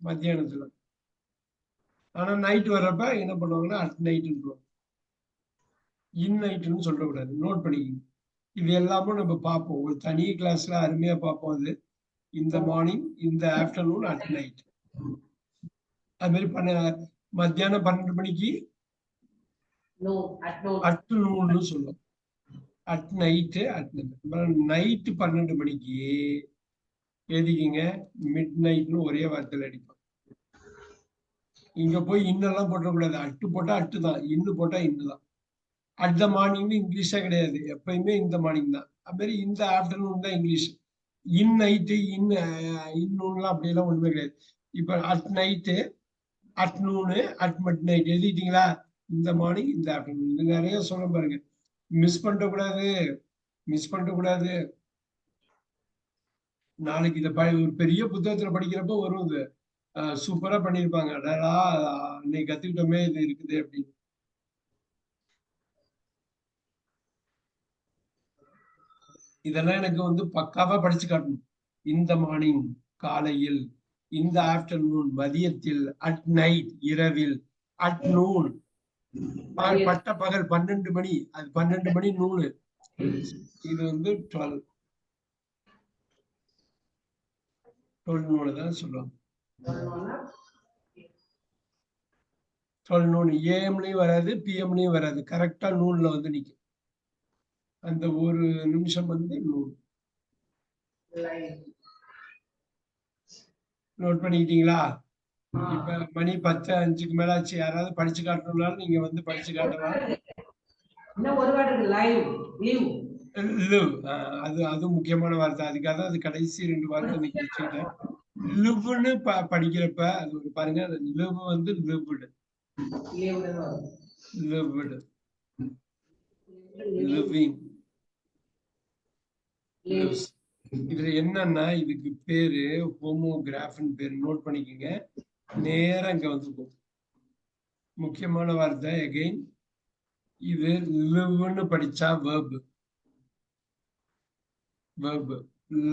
மத்தியானத்துல. ஆனா நைட் வர்றப்ப என்ன பண்ணுவாங்கன்னா அட் நைட்டு, இன் நைட்டுன்னு சொல்லக்கூடாது. நோட் பண்ணிக்கணும். இது எல்லாமும் நம்ம பார்ப்போம். ஒரு தனி கிளாஸ்ல அருமையா பார்ப்போம். அது இந்த மார்னிங், இந்த ஆஃப்டர்நூன், அட் நைட். அது மாதிரி மத்தியானம் 12 மணிக்கு அட் நூன்னு சொல்லுவோம். அட் நைட்டு, நைட்டு 12 மணிக்கு எழுதிக்கிங்க மிட் நைட்னு ஒரே வார்த்தையில அடிப்போம். இங்க போய் இன்னெல்லாம் போட்டக்கூடாது. அட்டு போட்டா அட்டு தான், இன்னு போட்டா இன்னு தான். அட் த மார்னிங்னு இங்கிலீஷா கிடையாது, எப்பயுமே இந்த மார்னிங் தான். அது மாதிரி இந்த ஆஃப்டர்நூன் தான் இங்கிலீஷ். இன் நைட்டு, இன்னும்லாம் அப்படியெல்லாம் ஒண்ணுமே கிடையாது. இப்ப at night, at noon, at midnight எழுதிட்டீங்களா? இந்த மார்னிங், இந்த ஆஃப்டர்நூன். இது நிறைய சொல்ல பாருங்க. மிஸ் பண்ண கூடாது. நாளைக்கு இதை ஒரு பெரிய புத்தகத்துல படிக்கிறப்ப வரும். இது சூப்பரா பண்ணிருப்பாங்க. அடடா, இன்னைக்கு கத்துக்கிட்டோமே, இது இருக்குது அப்படின்னு. இதெல்லாம் எனக்கு வந்து பக்காவா படிச்சு காட்டணும். இந்த மார்னிங் காலையில், இந்த ஆஃப்டர்நூன் மதியத்தில், அட் நைட் இரவில், அட் நூன் பட்ட பகல் 12 மணி, அது 12 மணி நூனு. இது வந்து 12 நூனு தான் சொல்லுவாங்க. 12 நூன் ஏஎம்லயும் வராது, பிஎம்லயும் வராது. கரெக்டா நூன்ல வந்து நிக்கும். அந்த ஒரு நிமிஷம் வந்து நூன். நோட் பண்ணிக்கிட்டீங்களா? இப்ப மணி 10:05 மேல ஆச்சு. யாராவது படிச்சு காட்டணும்னாலும் நீங்க வந்து படிச்சு காட்டலாம். லிவ், அது முக்கியமான வார்த்தை. அதுக்காக தான் அது கடைசி 2 வார்த்தை இன்னைக்கு வச்சுக்கிட்டேன். லிவ்னு படிக்கிறப்ப அது ஒரு பாருங்க, லிவ் வந்து லிவ்டு, லிவிங், லிவ்ஸ். இதுல என்னன்னா, இதுக்கு பேரு ஹோமோகிராஃப்னு பேரு. நோட் பண்ணிக்கோங்க. நேரா இங்க வந்துருக்கும். முக்கியமான வார்த்தை அகைன். இது லிவ்னு படிச்சா வெர்ப்,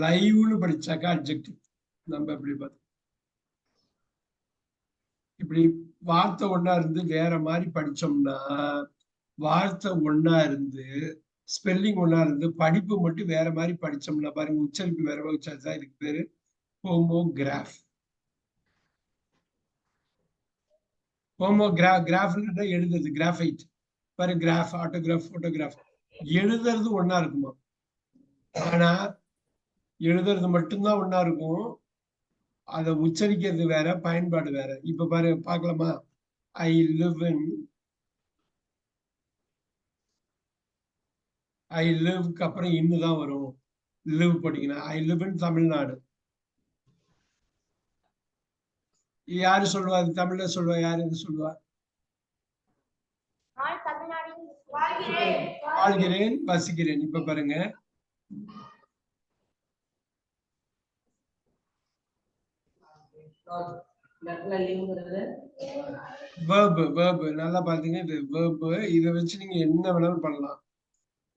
லைவ்னு படிச்சாக்கா அட்ஜெக்டிவ். நம்ம எப்படி பார்த்தோம். இப்படி வார்த்தை ஒண்ணா இருந்து வேற மாதிரி படிச்சோம்னா, வார்த்தை ஒண்ணா இருந்து ஸ்பெல்லிங் ஒண்ணா இருந்து படிப்பு மட்டும் வேற மாதிரி படிச்சோம்னா பாருங்க, உச்சரிப்பு வேற வச்சாச்சா, இதுக்கு பேரு ஹோமோகிராஃப். கிராஃப்னா எழுதுறது, கிராஃபைட் பாரு, கிராஃப், ஆட்டோகிராஃப், போட்டோகிராஃப். எழுதுறது ஒண்ணா இருக்குமா? ஆனா எழுதுறது மட்டும்தான் ஒண்ணா இருக்கும். அதை உச்சரிக்கிறது வேற, பயன்பாடு வேற. இப்ப பாரு, பார்க்கலாமா? ஐ லிவ் இன், ஐ லிவ்க்கு அப்புறம் இன்னுதான் வரும். லிவ் படிக்கணும். ஐ லிவ் இன் தமிழ்நாடு. யாரு சொல்லுவா? தமிழ்ல சொல்லுவா? யாரு இது சொல்லுவா? வாழ்கிறேன், வசிக்கிறேன். இப்ப பாருங்க, verb நல்லா பாத்தீங்க. இது verb. இதை வச்சு நீங்க என்ன வேணாலும் பண்ணலாம்.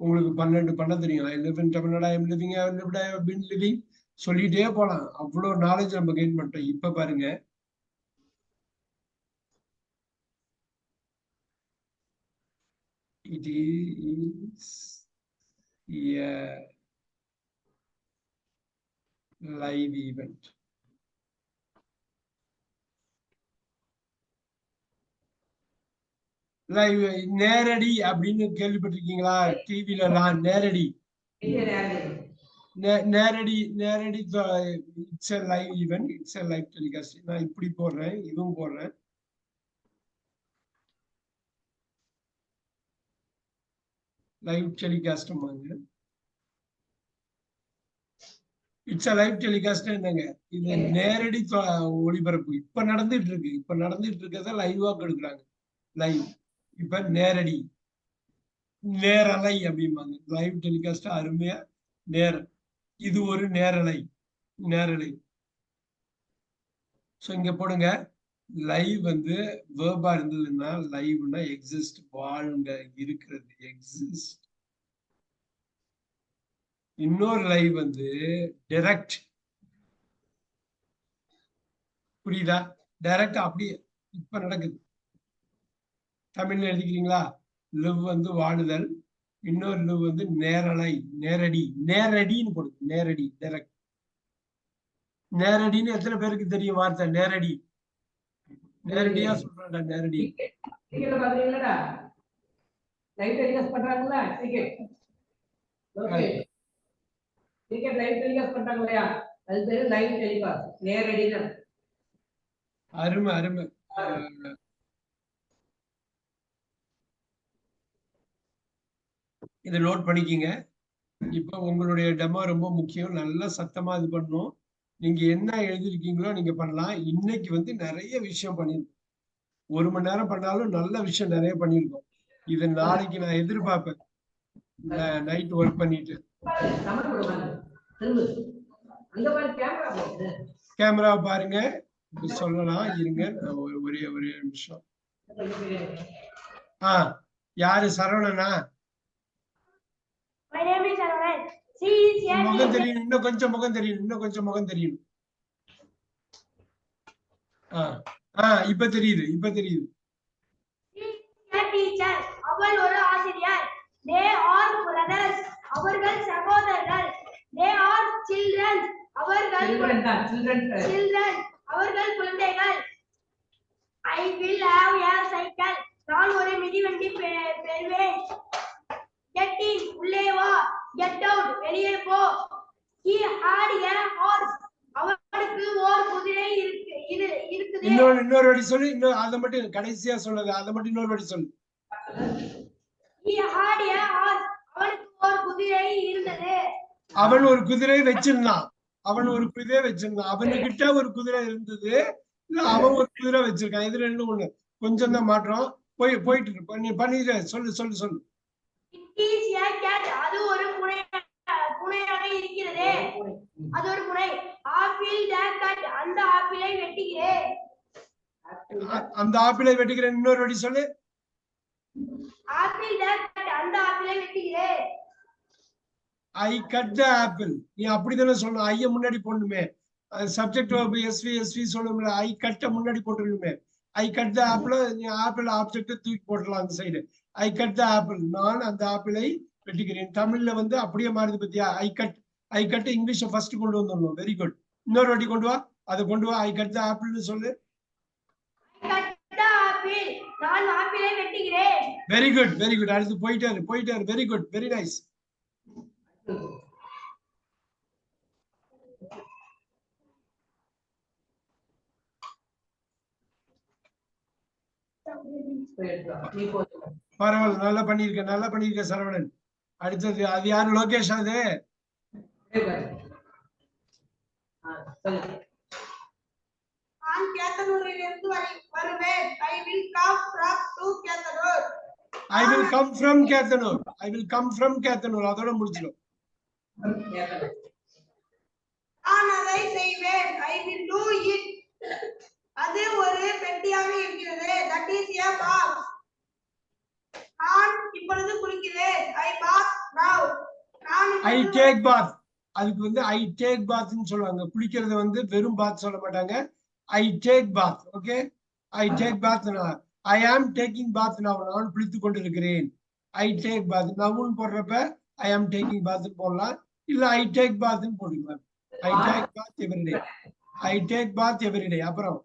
உங்களுக்கு 12 பண்ண தெரியும். I live in Tamil Nadu, I am living, I lived, I have been living சொல்லிட்டே போலாம். அவ்வளவு நாலேஜ் நம்ம கெயின் பண்ணிட்டோம். இப்ப பாருங்க, it is a live event. Live, நேரடி அப்படின்னு கேள்விப்பட்டிருக்கீங்களா? டிவில எல்லாம் நேரடி, நேரடி it's a live event, it's a live telecast. நான் இப்படி போடுறேன், இதுவும் போடுறேன். லைவ் டெலிகாஸ்ட் வாங்க. இட்ஸ் அ லைவ் டெலிகாஸ்ட் என்னங்க? இது நேரடி ஒளிபரப்பு. இப்ப நடந்துட்டு இருக்கிறத லைவா கொடுக்குறாங்க. லைவ். இப்ப நேரடி நேரலை அப்படிம்பாங்க. லைவ் டெலிகாஸ்ட் அருமையா நேரம். இது ஒரு நேரலை. நேரலை. சோ இங்க போடுங்க. லைவ் வந்து வேர்பா இருந்ததுன்னா லைவ்னா எக்ஸிஸ்ட், வாழ்ங்க, இருக்கிறது, எக்ஸிஸ்ட். இன்னொரு லைவ் வந்து டைரக்ட். புரியுதா? டைரக்ட் அப்படியே இப்ப நடக்குது. தமிழ்ல எழுதிக்கிறீங்களா? லிவ் வந்து வாழுதல், இன்னொரு லிவ் வந்து நேரலை, நேரடி. நேரடின்னு போடுது. நேரடி, டைரக்ட். நேரடின்னு எத்தனை பேருக்கு தெரியும் வார்த்தை நேரடி? நேரடியா சொல்றேன்டா நேரடி. டிக்கெட்ல பாத்தீங்களா? லைவ் டெலிகாஸ்ட் பண்றாங்கல்ல ticket. Okay. Ticket live telecast பண்றாங்க இல்லையா? அது பேரு லைவ் டெலிகாஸ்ட். நேரடினா. அருமை அருமை. இதை நோட் பண்ணிக்கிங்க. இப்ப உங்களுடைய டெமோ ரொம்ப முக்கியம். நல்லா சத்தமா இது பண்ணணும். நீங்க என்ன எழுதிருக்கீங்களோ நீங்க பண்ணலாம். இன்னைக்கு வந்து நிறைய விஷயம் பண்ணிருக்கோம். 1 மணி நேரம் பண்ணாலும் நல்ல விஷயம் நிறைய பண்ணிருக்கோம். இது நாளைக்கு நான் எதிர்பார்ப்பேன். நைட் ஒர்க் பண்ணிட்டு கேமரா பாருங்க. சொல்லலாம் இருங்க. ஒரே ஒரே நிமிஷம். யாரு? சரவணனா? My name is Arvind. She is here. முகம் தெரியணும். இன்னும் கொஞ்சம் முகம் தெரியணும். இன்னும் கொஞ்சம் முகம் தெரியணும். இப்ப தெரியுது. இப்ப தெரியுது. Teacher. அவள் ஒரு ஆசிரியர். They are brothers. அவர்கள் சகோதரர்கள். They are children. அவர்கள் children. அவர்கள் குழந்தைகள். I will have a cycle. நான் ஒரு மிதிவண்டி பெறுவேன். Get in. உள்ளே வா. Get out. வெளியே போ. He had a horse. அவனுக்கு ஒரு குதிரை இருக்குது. இன்னொரு வாட்டி சொல்லு. இன்னும் அதை மட்டும் கடைசியா சொன்னது அதை மட்டும் இன்னொரு வாட்டி சொல்லு. He had a horse. அவனுக்கு ஒரு குதிரை இருந்தது. அவன் ஒரு குதிரை வச்சிருந்தான். அவனுக்கிட்ட ஒரு குதிரை இருந்தது. இல்ல அவன் ஒரு குதிரை வச்சிருக்கான். இது ரெண்டும் ஒண்ணு. கொஞ்சம் தான் மாற்றம். போயிட்டு இருப்ப. நீ பண்ணிடுற. சொல்லு. It is a cat. அது ஒரு பூனையாக இருக்கிறது. அது ஒரு பூனை. Apple the cat. அந்த ஆப்பிளை வெட்டுகிறேன். அந்த ஆப்பிளை வெட்டுகிறேன். இன்னொரு வாட்டி சொல்லு. Apple the cat. அந்த ஆப்பிளை வெட்டுகிறேன். I cut the apple. நீ அப்படிதானே சொல்லணும். ஐய முன்னாடி போடணுமே. சப்ஜெக்ட் verb SV சொல்லணும்ல. I cut முன்னாடி போட்டுருணுமே. I cut the apple. நீ ஆப்பிள் ஆப்ஜெக்ட் தூக்கி போடலாம் அந்த side. I cut the apple. நான் அந்த ஆப்பிளை வெட்டுகிறேன். தமிழ்ல வந்து அப்படியே மாறுது பத்தியா? I cut இங்கிலீஷ் ஃபர்ஸ்ட் கொண்டு வந்துடணும். Very good. இன்னொரு வாட்டி கொண்டு வா. அதை கொண்டு வா. I cut the apple சொல்லு. I cut the apple. நான் ஆப்பிளை வெட்டுகிறேன். Very good. அடுத்து போயிட்டாரு. Very good. Very nice. பரவாயில்ல. நல்லா பண்ணிருக்க சரவணன். அடுத்தது அது யாரு? லோகேஷ். அது நான் கேத்தனூரிலிருந்து வருவேன். I will come from Kettanur. I will come from Kettanur. அதோட முடிச்சிடும். நான் அதை செய்வேன். I will do it. அது ஒரு பெட்டியாக இருக்கிறது. That is a box. நான் இப்பொழுது குளிக்கிறேன். I bath now. I take bath. அதுக்கு வந்து I take bath ன்னு சொல்லுவாங்க. குளிக்கிறது வந்து வெறும் பாத் சொல்ல மாட்டாங்க. I take bath. Okay. I take bath now. I am taking bath now. நான் குளித்துக் கொண்டிருக்கிறேன். I take bath. நவுன் போடுறப்ப I am taking bath போடலாம். இல்ல I take bath ன்னு போடுக்கலாம். I take bath every day. I take bath every day. அப்புறம்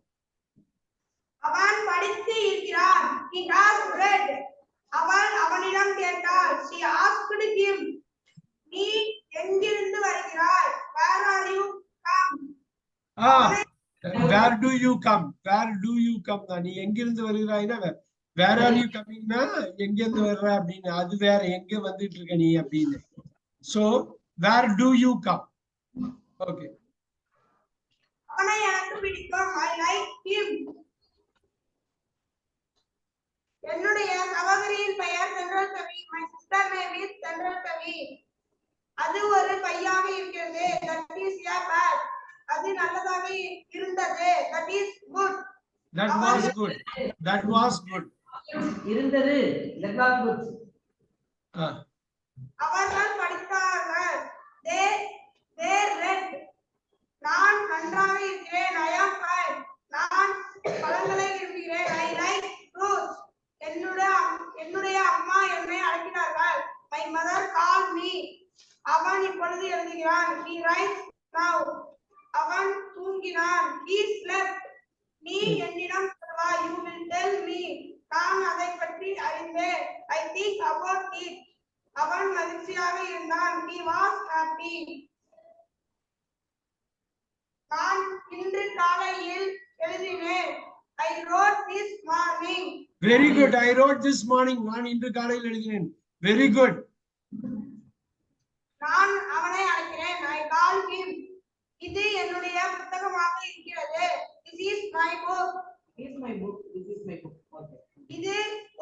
அவன் படித்து இருக்கிறான். He has read. அவள் அவனிடம் கேட்டாள். She asked him. நீ எங்கிருந்து வருகிறாய்? Where are you come? Where do you come? நீ எங்கிருந்து வருகிறாய்னா where are you comingனா எங்க இருந்து வர்ற அப்படின்னு. அது வேற. எங்க வந்துட்டு இருக்க நீ அப்படின்னு. So where do you come? Okay. அவனை எனக்கு பிடிக்கும். I like him. என்னுடைய சகோதரியின் பெயர் சென்றல் கவி. My sister அது ஒரு பையாக இருக்கிறது. That is a bag. அது நல்லதாக இருந்தது. That is good. That was good. That was good. இருந்தது. That was good. அவர்கள் படித்தார்கள். They read. நான் நன்றாக இருக்கிறேன். I am fine. நான் பழங்களை விரும்புகிறேன். I like fruits. என்னுடைய அம்மா என்னை அழைக்கிறார்கள். My mother called me. அவன் இப்பொழுது எழுதுகிறான். He writes now. அவன் தூங்கினான். He slept. நீ என்னிடம் சொல்வாய். You will tell me. நான் அதை பற்றி அறிந்தேன். I think about it. அவன் மகிழ்ச்சியாக இருந்தான். He was happy. நான் இன்று காலையில் எழுதினேன். I wrote this morning. Very good. I wrote this morning. நான் இன்று காலையில் எழுதினேன். Very good. நான் அவனை அழைக்கிறேன். I call him. இது என்னுடைய புத்தகமாக இருக்கிறது. This is my book. This is my book. This is my book. Okay. இது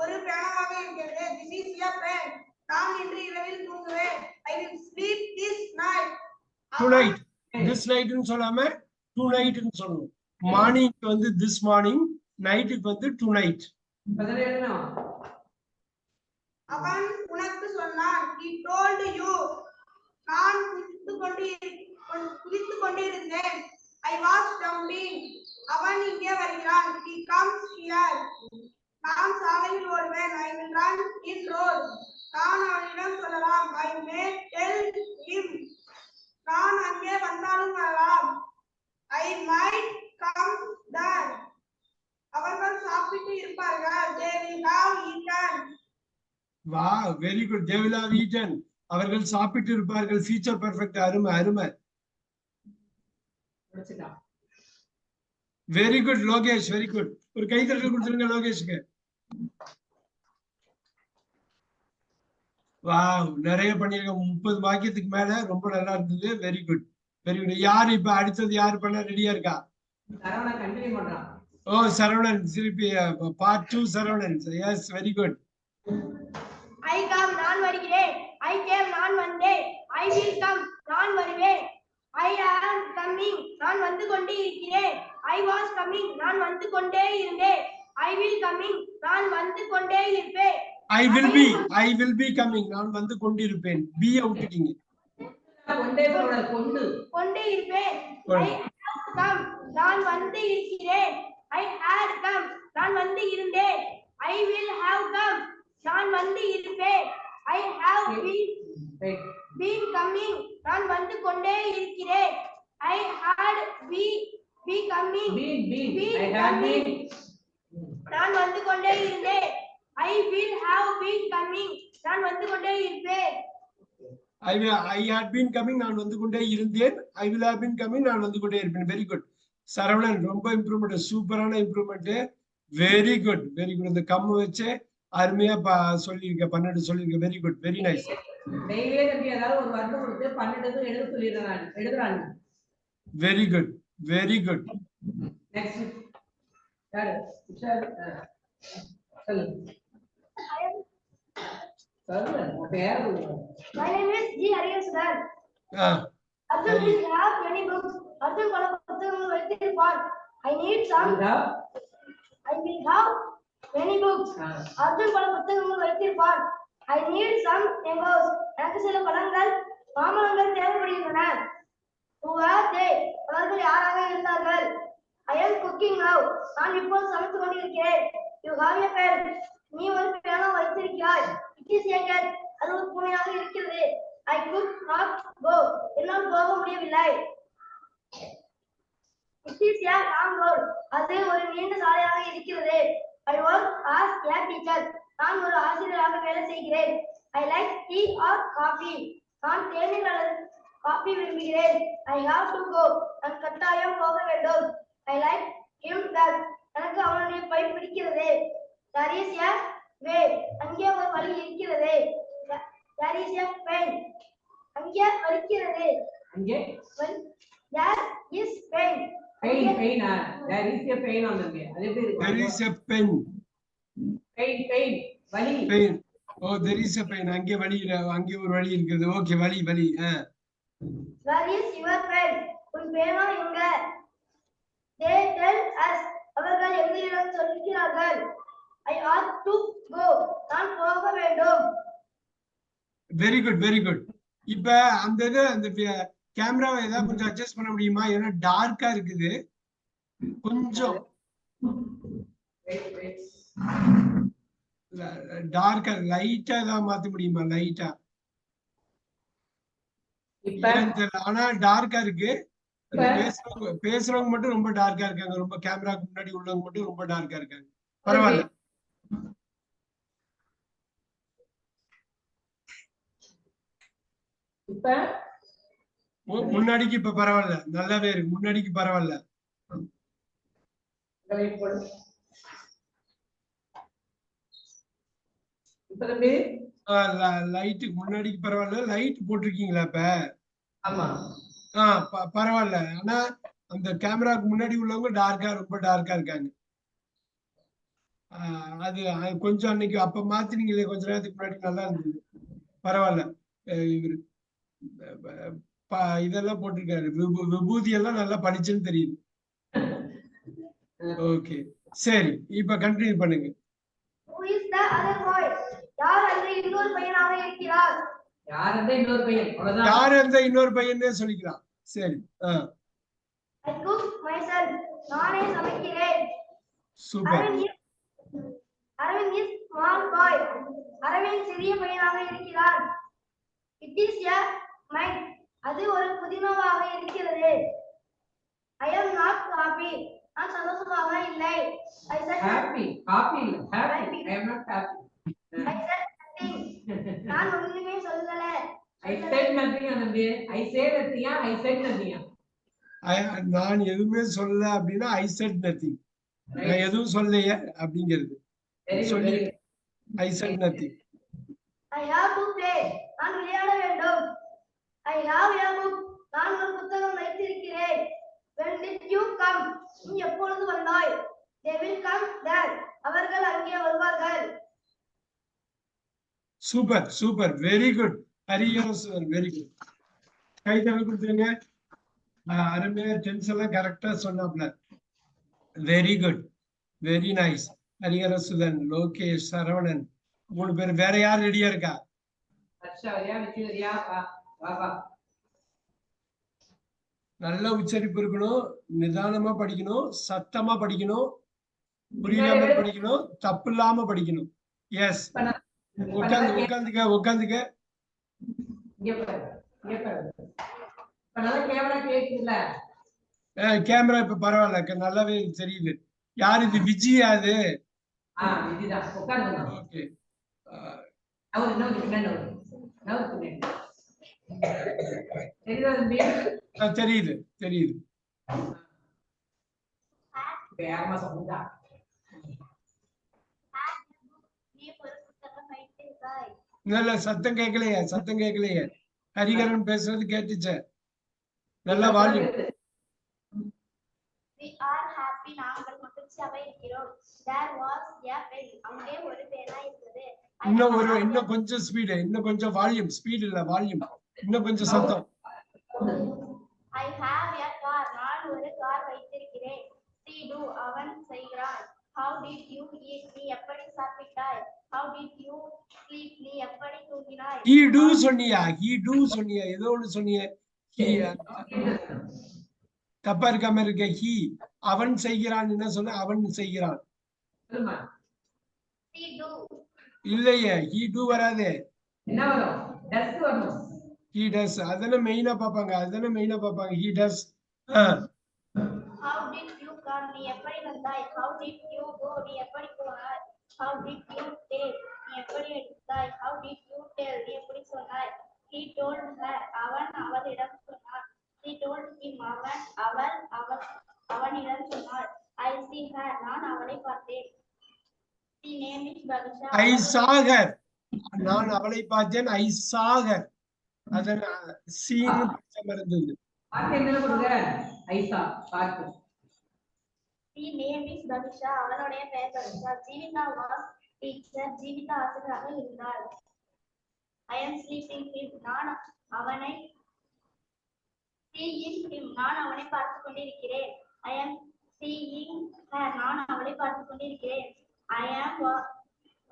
ஒரு பேனாவாக இருக்கிறது. This is a pen. நான் இன்று இரவில் தூங்குவேன். I will sleep this night. Tonight. This night னு சொல்லாம tonight னு சொல்லணும். மார்னிங் வந்து this morning, நைட்டுக்கு வந்து tonight. அவன் உனக்கு சொன்னான். He told you. நான் குதித்துக் கொண்டிருந்தேன். I was jumping. அவன் இங்கே வருகிறான். He comes here. நான் சாலையில் ஓடுவேன். I will run in road. நான் அவனிடம் சொல்லலாம். I may tell him. நான் அங்கே வந்தாலும் வரலாம். I might come there. அவர்கள் சாப்பிட்டு இருப்பார்கள். They will have eaten. Wow, very good. They will have eaten. அவர்கள் சாப்பிட்டு இருப்பார்கள். Future perfect. அருமை அருமை. Very good, Lokesh. Very good. ஒரு கைத்தட்டல் கொடுத்துருங்க லோகேஷ்க்கு. வாவ், நிறைய பண்ணிருக்க. 30 வாக்கியத்துக்கு மேல ரொம்ப நல்லா இருந்தது. Very good, very good. யாரு இப்ப அடுத்தது யாரு பண்ண ரெடியா இருக்கா? சரவணன் கண்டினியூ பண்றான். ஓ, சரவணன் திருப்பி part 2 Saravanan. Yes, very good. I come, நான் வருகிறேன். I came, நான் வந்தேன். I will come, நான் வருவேன். I am coming, நான் வந்து கொண்டே இருக்கிறேன். I was coming, நான் வந்து கொண்டே இருந்தேன். I will coming, நான் வந்து கொண்டே இருப்பேன். I will be coming, நான் வந்து கொண்டிருப்பேன். பி அவுட்டிட்டீங்க. கொண்டே இருப்பேன். I have come, நான் வந்து இருக்கிறேன். I had come, நான் வந்து இருந்தேன். I will have come, நான் வந்து இருப்பேன். I have been coming, நான் வந்து கொண்டே இருக்கிறேன். I had be coming, நான் வந்து கொண்டே இருந்தேன். I will have been coming, நான் வந்து கொண்டே இருப்பேன். I had been coming, நான் வந்து கொண்டே இருந்தேன். I will have been coming, நான் வந்து கொண்டே இருப்பேன். வெரி குட் சரவணன், ரொம்ப இம்ப்ரூவ்மெண்ட், சூப்பரான improvement. Very good, very good. இந்த கம் வச்சு அருமையா சொல்லிருக்க, 12 சொல்லிருக்க. Very good, very nice. டெய்லியே தம்பி ஏதாவது ஒரு வார்த்தை கொடுத்து 12க்கு எழுத சொல்லிடுறாங்க, எழுதுறாங்க. Very good, very good. Next யாரு? உஷார் சொல்லு. சொல்லு பேர். My name is G. Hariharan. Arjun will have many books. Arjun பல புத்தகங்கள் வைத்திருப்பார். I need some. I will have many books. Arjun பல புத்தகங்கள் வைத்திருப்பார். I need some mangoes. எனக்கு சில பழங்கள், மாம்பழங்கள் தேவைப்படுகின்றன. Who are they? அவர்கள் யாராக இருந்தார்கள்? I am cooking now. நான் இப்போது சமைத்துக் கொண்டிருக்கிறேன். You have a pen. நீ ஒரு பேனா வைத்திருக்கிறாய். It is a cat. அது ஒரு பூனையாக இருக்கிறது. I could not go. என்னால் போக முடியவில்லை. It is a long road. அது ஒரு நீண்ட சாலையாக இருக்கிறது. I work as a teacher. நான் ஒரு ஆசிரியராக வேலை செய்கிறேன். I like tea or coffee. நான் தேநீர் அல்லது காபி விரும்புகிறேன். I have to go. நான் கட்டாயம் போக வேண்டும். I like him well. எனக்கு அவனுடைய பை பிடிக்கிறது. There is a way. அங்கே ஒரு வழி இருக்கிறது. There is a pain. அங்கே வலிக்கிறது. அங்கே there is pain. Pain. There is a pain on the way. அது எப்படி இருக்கு? There is a pen. Pain. வலி. Pain. O there is a pain. அங்கே வலி அங்கே ஒரு வலி இருக்குது. ஓகே வலி வலி. Where is your friend? உன் பேனா எங்க? They tell us. அவர்கள் எங்களிடம் சொல்கிறார்கள். I ought to go. நான் போக வேண்டும். Very good very good. இப்ப அந்த அந்த கேமராவை ஏதாவது கொஞ்சம் அட்ஜஸ்ட் பண்ண முடியுமா? ஏன்னா டார்க்கா இருக்குது கொஞ்சம் டார்க்கா லைட்டா ஏதாவது மாத்த முடியுமா? லைட்டா ஆனா டார்க்கா இருக்கு. பேசுறவங்க மட்டும் ரொம்ப டார்க்கா இருக்காங்க. ரொம்ப கேமராக்கு முன்னாடி உள்ளவங்க மட்டும் ரொம்ப டார்க்கா இருக்காங்க. பரவாயில்ல. இப்ப முன்னாடிக்கு இப்ப பரவாயில்ல. நல்லாவே இருக்கு. முன்னாடிக்கு பரவாயில்ல. லைட்டுக்கு முன்னாடிக்கு பரவாயில்ல. லைட் போட்டிருக்கீங்களா இப்ப? ஆமா. பரவாயில்ல. ஆனா அந்த கேமராக்கு முன்னாடி உள்ளவங்க டார்க்கா ரொம்ப டார்க்கா இருக்காங்க. அது கொஞ்சம் அன்னைக்கு அப்ப மாத்தினீங்களே கொஞ்ச நேரத்துக்கு முன்னாடி நல்லா இருந்தது. பரவாயில்ல. இவரு இதெல்லாம் போட்டிருக்காரு. விபூதி எல்லாம் நல்லா படிச்சுன்னு தெரியுது. ஓகே சரி இப்ப கண்டினியூ பண்ணுங்க. யார் அந்த இன்னொரு பையனாக இருக்கிறார்? யார் அந்த இன்னொரு பையன்? அவ்வளவுதான். யார் அந்த இன்னொரு பையனே சொல்லிக்கலாம். சரி. I cook myself. நானே சமைக்கிறேன். Super. Aravind is small boy. Aravind சிறிய பையனாக இருக்கிறார். It is a mine. அது ஒரு புதினமாக இருக்கிறது. I am not happy. நான் சந்தோஷமாக இல்லை. I said happy. Happy இல்ல. Happy. I am not happy. I said nothing. நான் ஒண்ணுமே சொல்லல. I said nothing anandhe. I said nothing. I said nothing. நான் எதுவுமே சொல்லல அப்படின்னா I said nothing. நான் எதுவும் சொல்லலையே அப்படிங்கிறது. சொல்லி I said nothing. I have to play. நான் விளையாட வேண்டும். I have a book. நான் ஒரு புத்தகம் வைத்திருக்கிறேன். When did you come? நீ எப்பொழுது வந்தாய்? They will come there. அவர்கள் அங்கே வருவார்கள். Super super very good. Hariharan very good. கை தட்டி கொடுத்துருங்க. அருமையா டென்ஸ் எல்லாம் கரெக்டா சொன்னாப்ல. Very good very nice. Hariharasudhan, Lokesh, Saravanan 3 பேர். வேற யார் ரெடியா இருக்கா? நல்ல உச்சரிப்பு இருக்கணும். நிதானமா படிக்கணும். சத்தமா படிக்கணும். புரியாம படிக்கணும். தப்பு இல்லாம படிக்கணும். எஸ். உட்காந்துக்க. கேமரா இப்ப பரவாயில்ல. நல்லாவே தெரியுது. யாரு இது? விஜயா? அது ஓகே. தெரியுது தெரியுது. நல்ல சத்தம் கேட்கலையே. சத்தம் கேட்கலையே. ஹரிஹரன் பேசுறது கேட்டுச்சே. நல்ல வால்யூம். We are happy. நாங்கள் மகிழ்ச்சியாக இருக்கிறோம். There was a pen. அங்கே ஒரு பேனா இருந்தது. இன்னும் கொஞ்சம் ஸ்பீடு. இன்னும் கொஞ்சம் வால்யூம். ஸ்பீட் இல்ல வால்யூம். இன்னும் கொஞ்சம் சத்தம். I have a car. நான் ஒரு கார் வைத்திருக்கிறேன். See do. அவன் செய்கிறான். How did you eat? நீ எப்படி சாப்பிட்டாய்? How did you sleep? நீ எப்படி தூங்கினாய்? He do சொன்னியா? He do சொன்னியா? ஏதோ ஒன்று சொன்னியே. தப்பா இருக்காம இருக்க. He அவன் செய்கிறான். என்ன சொன்ன? அவன் செய்கிறான். He do. இல்லையே. He do வராதே. என்ன வரும்? does வரும். He does. அதன மெயினா பாப்பாங்க. He does. How did you come? நீ எப்படி வந்தாய்? How did you go? நீ எப்படி போனாய்? How did you take? நீ எப்படி எடுத்தாய்? How did you tell? நீ எப்படி சொன்னாய்? He told her. அவன் அவளிடம் சொன்னான். She told him. அவனிடம் சொன்னாள். I see her. நான் அவளை பார்த்தேன். The name is Bhavisha. I saw her. நான் அவளை பார்த்தேன். I saw her. அதன சீன் மறந்தது. பாத்து என்ன கொடுங்க? I saw பாத்து. The name is Bhavisha. அவளுடைய பெயர் Pavisha. Jeevita was teacher Jeevitha ஆசிரியராக இருந்தார். I am sleeping him. நான் அவனை seeing him. நான் அவனை பார்த்துக் கொண்டிருக்கிறேன். I am seeing her. நான் அவளை பார்த்துக் கொண்டிருக்கிறேன். I am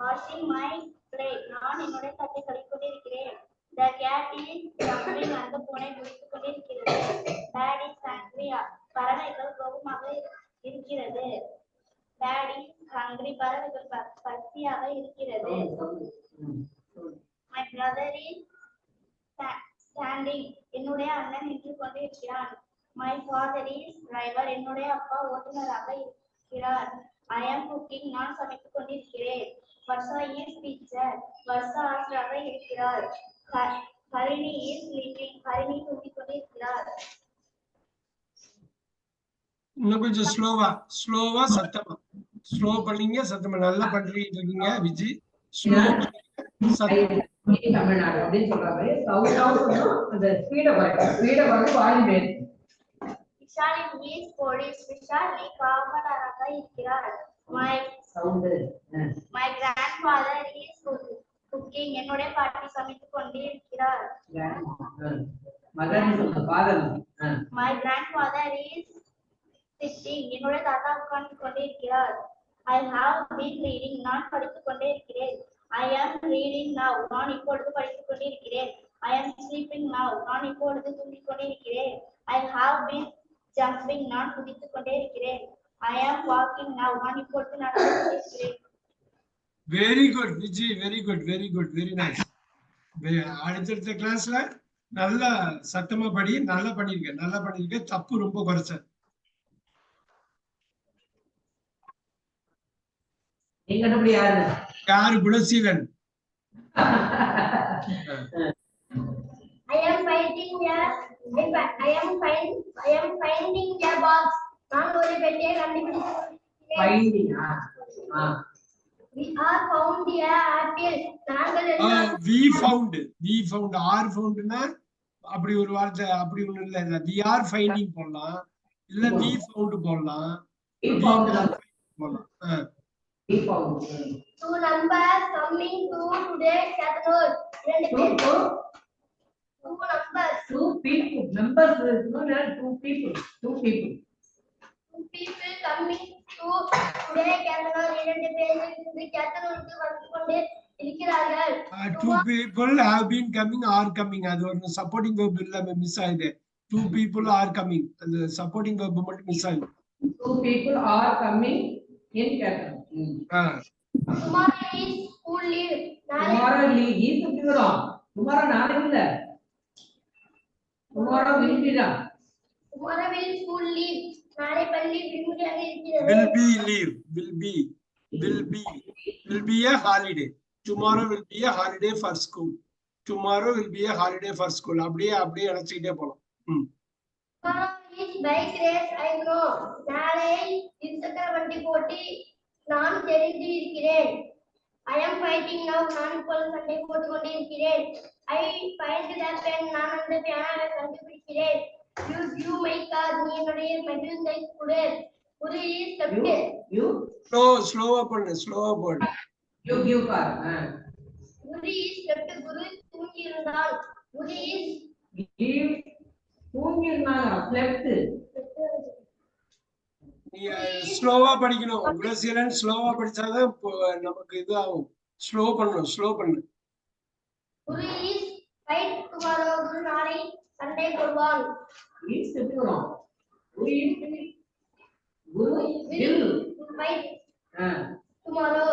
washing my plate. நான் என்னுடைய தட்டை கழுவிக் கொண்டிருக்கிறேன். The cat is jumping. அந்த பூனை குதித்துக் கொண்டிருக்கிறது. Dad is angry. பறவைகள் கோபமாக இருக்கிறது. Dad is hungry. பறவைகள் பசியாக இருக்கிறது. My brother is standing. என்னுடைய அண்ணன் நின்று கொண்டிருக்கிறான். My father is driver. என்னுடைய அப்பா ஓட்டுநராக இருக்கிறார். I am cooking. நான் சமைத்துக் கொண்டிருக்கிறேன். Varsha is teacher. Varsha ஆசிரியராக இருக்கிறார். Harini is sleeping. Harini தூங்கிக் கொண்டிருக்கிறார். இன்னும் கொஞ்சம் ஸ்லோவா சத்தமா ஸ்லோ பண்ணீங்க. சத்தமா நல்லா பண்றீங்க இருக்கீங்க விஜி. ஸ்லோ தமிழ்நாடு அப்படின்னு சொல்றாங்க. சவுண்டாவும் சொன்னோம். அந்த ஸ்பீட வந்து வாய் பேர். Vishali is police. விஷாலி காவலராக இருக்கிறார். My grandfather is cooking. என்னுடைய பாட்டி சமைத்துக் கொண்டே இருக்கிறார். My grandfather is sitting. என்னுடைய தாத்தா உட்கார்ந்து கொண்டே இருக்கிறார். I have been reading. நான் படித்துக் கொண்டே இருக்கிறேன். I am reading now. நான் இப்பொழுது படித்துக் கொண்டே இருக்கிறேன். I am sleeping now. நான் இப்பொழுது தூங்கிக் கொண்டே இருக்கிறேன். I have been jumping. நான் குதித்துக் கொண்டே இருக்கிறேன். I am walking now. நான் இப்பொழுது நடந்து கொண்டே இருக்கிறேன். Very good Viji. Very nice. அடுத்த கிளாஸ்ல நல்லா சத்தமா படி. நல்லா பண்ணிருக்க. தப்பு ரொம்ப குறைச்ச. யாரு? Gunaseelan. I am finding a box. நான் ஒரு பெட்டியை கண்டுபிடிக்கிறேன். We are found a apple. நாங்கள் we found are foundனா அப்படி ஒரு வார்த்தை அப்படி ஒண்ணு இல்ல. we are finding போடலாம், இல்ல we found போடலாம், போடலாம். We found. Two numbers coming to today's cathedral. Two numbers. Two people. Numbers is no two people. Two people. Two people coming to today cathedral. இரண்டு பேர்கள் இந்த cathedralக்கு வந்து கொண்டே இருக்கிறார்கள். Two people have been coming, are coming. அது ஒரு supporting verb இல்ல, miss ஆயிடுது. Two people are coming. அந்த supporting verb மட்டும் மிஸ் ஆயிடுது. Two people are coming in cathedral. Tomorrow is school leave. Tomorrow leave is tomorrow. Tomorrow நாளைக்கு இல்ல. Tomorrow will be da. Tomorrow will school leave. நாளை பள்ளி விடுமுறையாக இருக்கிறது. Will be leave. Will be a holiday. Tomorrow will be a holiday for school. Tomorrow will be a holiday for school. அப்படியே நினைச்சிட்டே போலாம். Tomorrow is bike race. I know. நாளை இருசக்கர வண்டி போட்டி நான் தெரிந்து இருக்கிறேன். I am fighting now. நான் இப்பொழுது சண்டை போட்டுக் கொண்டிருக்கிறேன். I find the pen. நான் அந்த பேனாவை கண்டுபிடிக்கிறேன். You my car. நீ என்னுடைய மெதுவை கொடு. ஒரு is kept. You ஸ்லோவா போடு. You give car. ஒரு is kept. குரு தூங்கி இருந்தால். ஒரு is give தூங்கி இருந்தாங்க. left. ஸ்லோவா படிக்கணும். குணசீலன் ஸ்லோவா படிச்சாதான் நமக்கு இது ஆகும். ஸ்லோ பண்ணு. குரு is fight tomorrow. குரு நாளை சண்டை போடுவான். is எப்படிறோம்? Guru will fight tomorrow.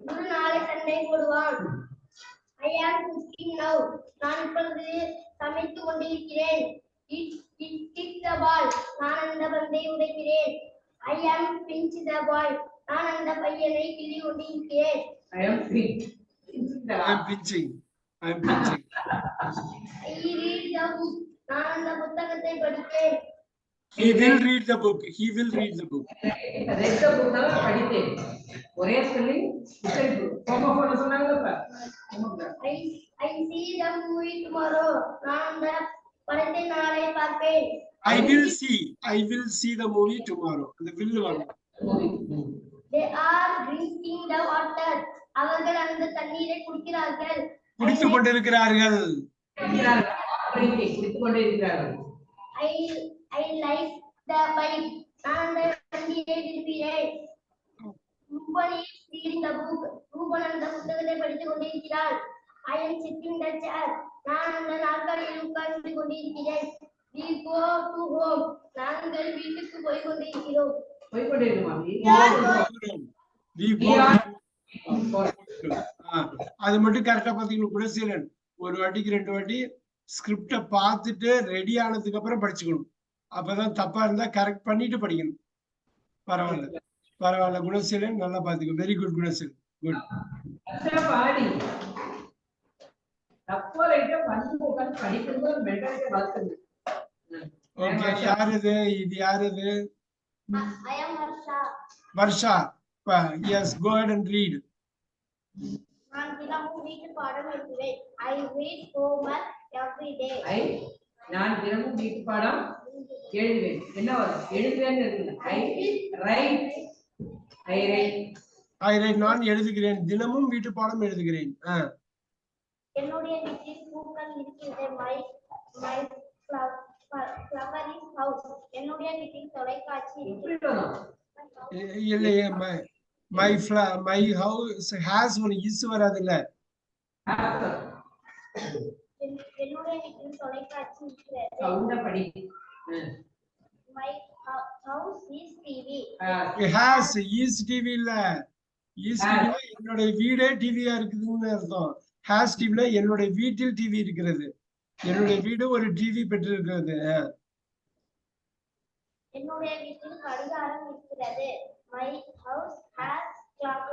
குரு நாளை சண்டை போடுவான். I am cooking now. நான் இப்பொழுது சமைத்துக் கொண்டிருக்கிறேன். It kick the ball. நான் அந்த பந்தை உடைக்கிறேன். I am pinch the ball. நான் அந்த பையனை கிள்ளி கொண்டிருக்கிறேன். I am pinching. I read the book. நான் அந்த புத்தகத்தை படிப்பேன். He will read the book. read the book நான் படித்தேன். ஒரே ஸ்பெல்லிங் ஹோமோஃபோன் சொன்னாங்கல. I see the movie tomorrow. நான் அந்த படத்தை நாளை பார்ப்பேன். I will see the movie tomorrow. The will one. They are drinking the water. இருக்கிறார்கள். குடித்துக் கொண்டிருக்கிறார்கள். குடித்துக் கொண்டே இருக்கிறார்கள். I like the pipe and Ruban is reading the book. Ruban அந்த புத்தகத்தை படித்துக் கொண்டிருக்கிறார். I am sitting in the chair. நான் அந்த நாற்காலியில் உட்கார்ந்து கொண்டிருக்கிறேன். We go to home. நாங்கள் வீட்டுக்கு போய் கொண்டிருக்கிறோம். போய் கொண்டிருக்கிறோம். அது மட்டும் கரெக்டா பாத்தீங்கன்னா குணசீலன் ஒரு வாட்டிக்கு 2 வாட்டி ஸ்கிரிப்ட பார்த்துட்டு ரெடி ஆனதுக்கு அப்புறம் படிச்சுக்கணும். அப்பதான் தப்பா இருந்தா கரெக்ட் பண்ணிட்டு படிக்கணும். பரவாயில்ல குணசீலன் நல்லா பாத்துக்கோ. Very good Gunaseelan, good. பாடி தப்போ ரைட்டோ வந்து உட்கார்ந்து படிக்கும்போது மென்டாலிட்டி வளர்த்துங்க. ஓகே, யாரது இது? யாரது? I am Varsha. Yes, go ahead and read. நான் தினமும் வீட்டு பாடம் எழுதுவேன். I read homework every day. நான் தினமும் வீட்டு பாடம் எழுதுவேன். என்ன வரும்? எழுதுவேன்னு இருக்கு. I write. நான் எழுதுகிறேன். தினமும் வீட்டு பாடம் எழுதுகிறேன். என்னுடைய வீட்டில் பூக்கள் இருக்கிறது. My flower house. என்னுடைய வீட்டில் தொலைக்காட்சி இருக்கிறது. இல்லையே, my house has ஒரு இஸ் வராதுல்ல. என்னுடைய வீட்டில் தொலைக்காட்சி இருக்கிறது. சவுண்ட படி. My house is TV. It has is TV இல்ல. is TV என்னோட வீடே டிவியா இருக்குதுன்னு அர்த்தம். has TV ல என்னோட வீட்டில் டிவி இருக்கிறது. என்னோட வீடு ஒரு டிவி பெற்றிருக்கிறது. என்னுடைய வீட்டில் கடிகாரம் இருக்கிறது. My house has clock.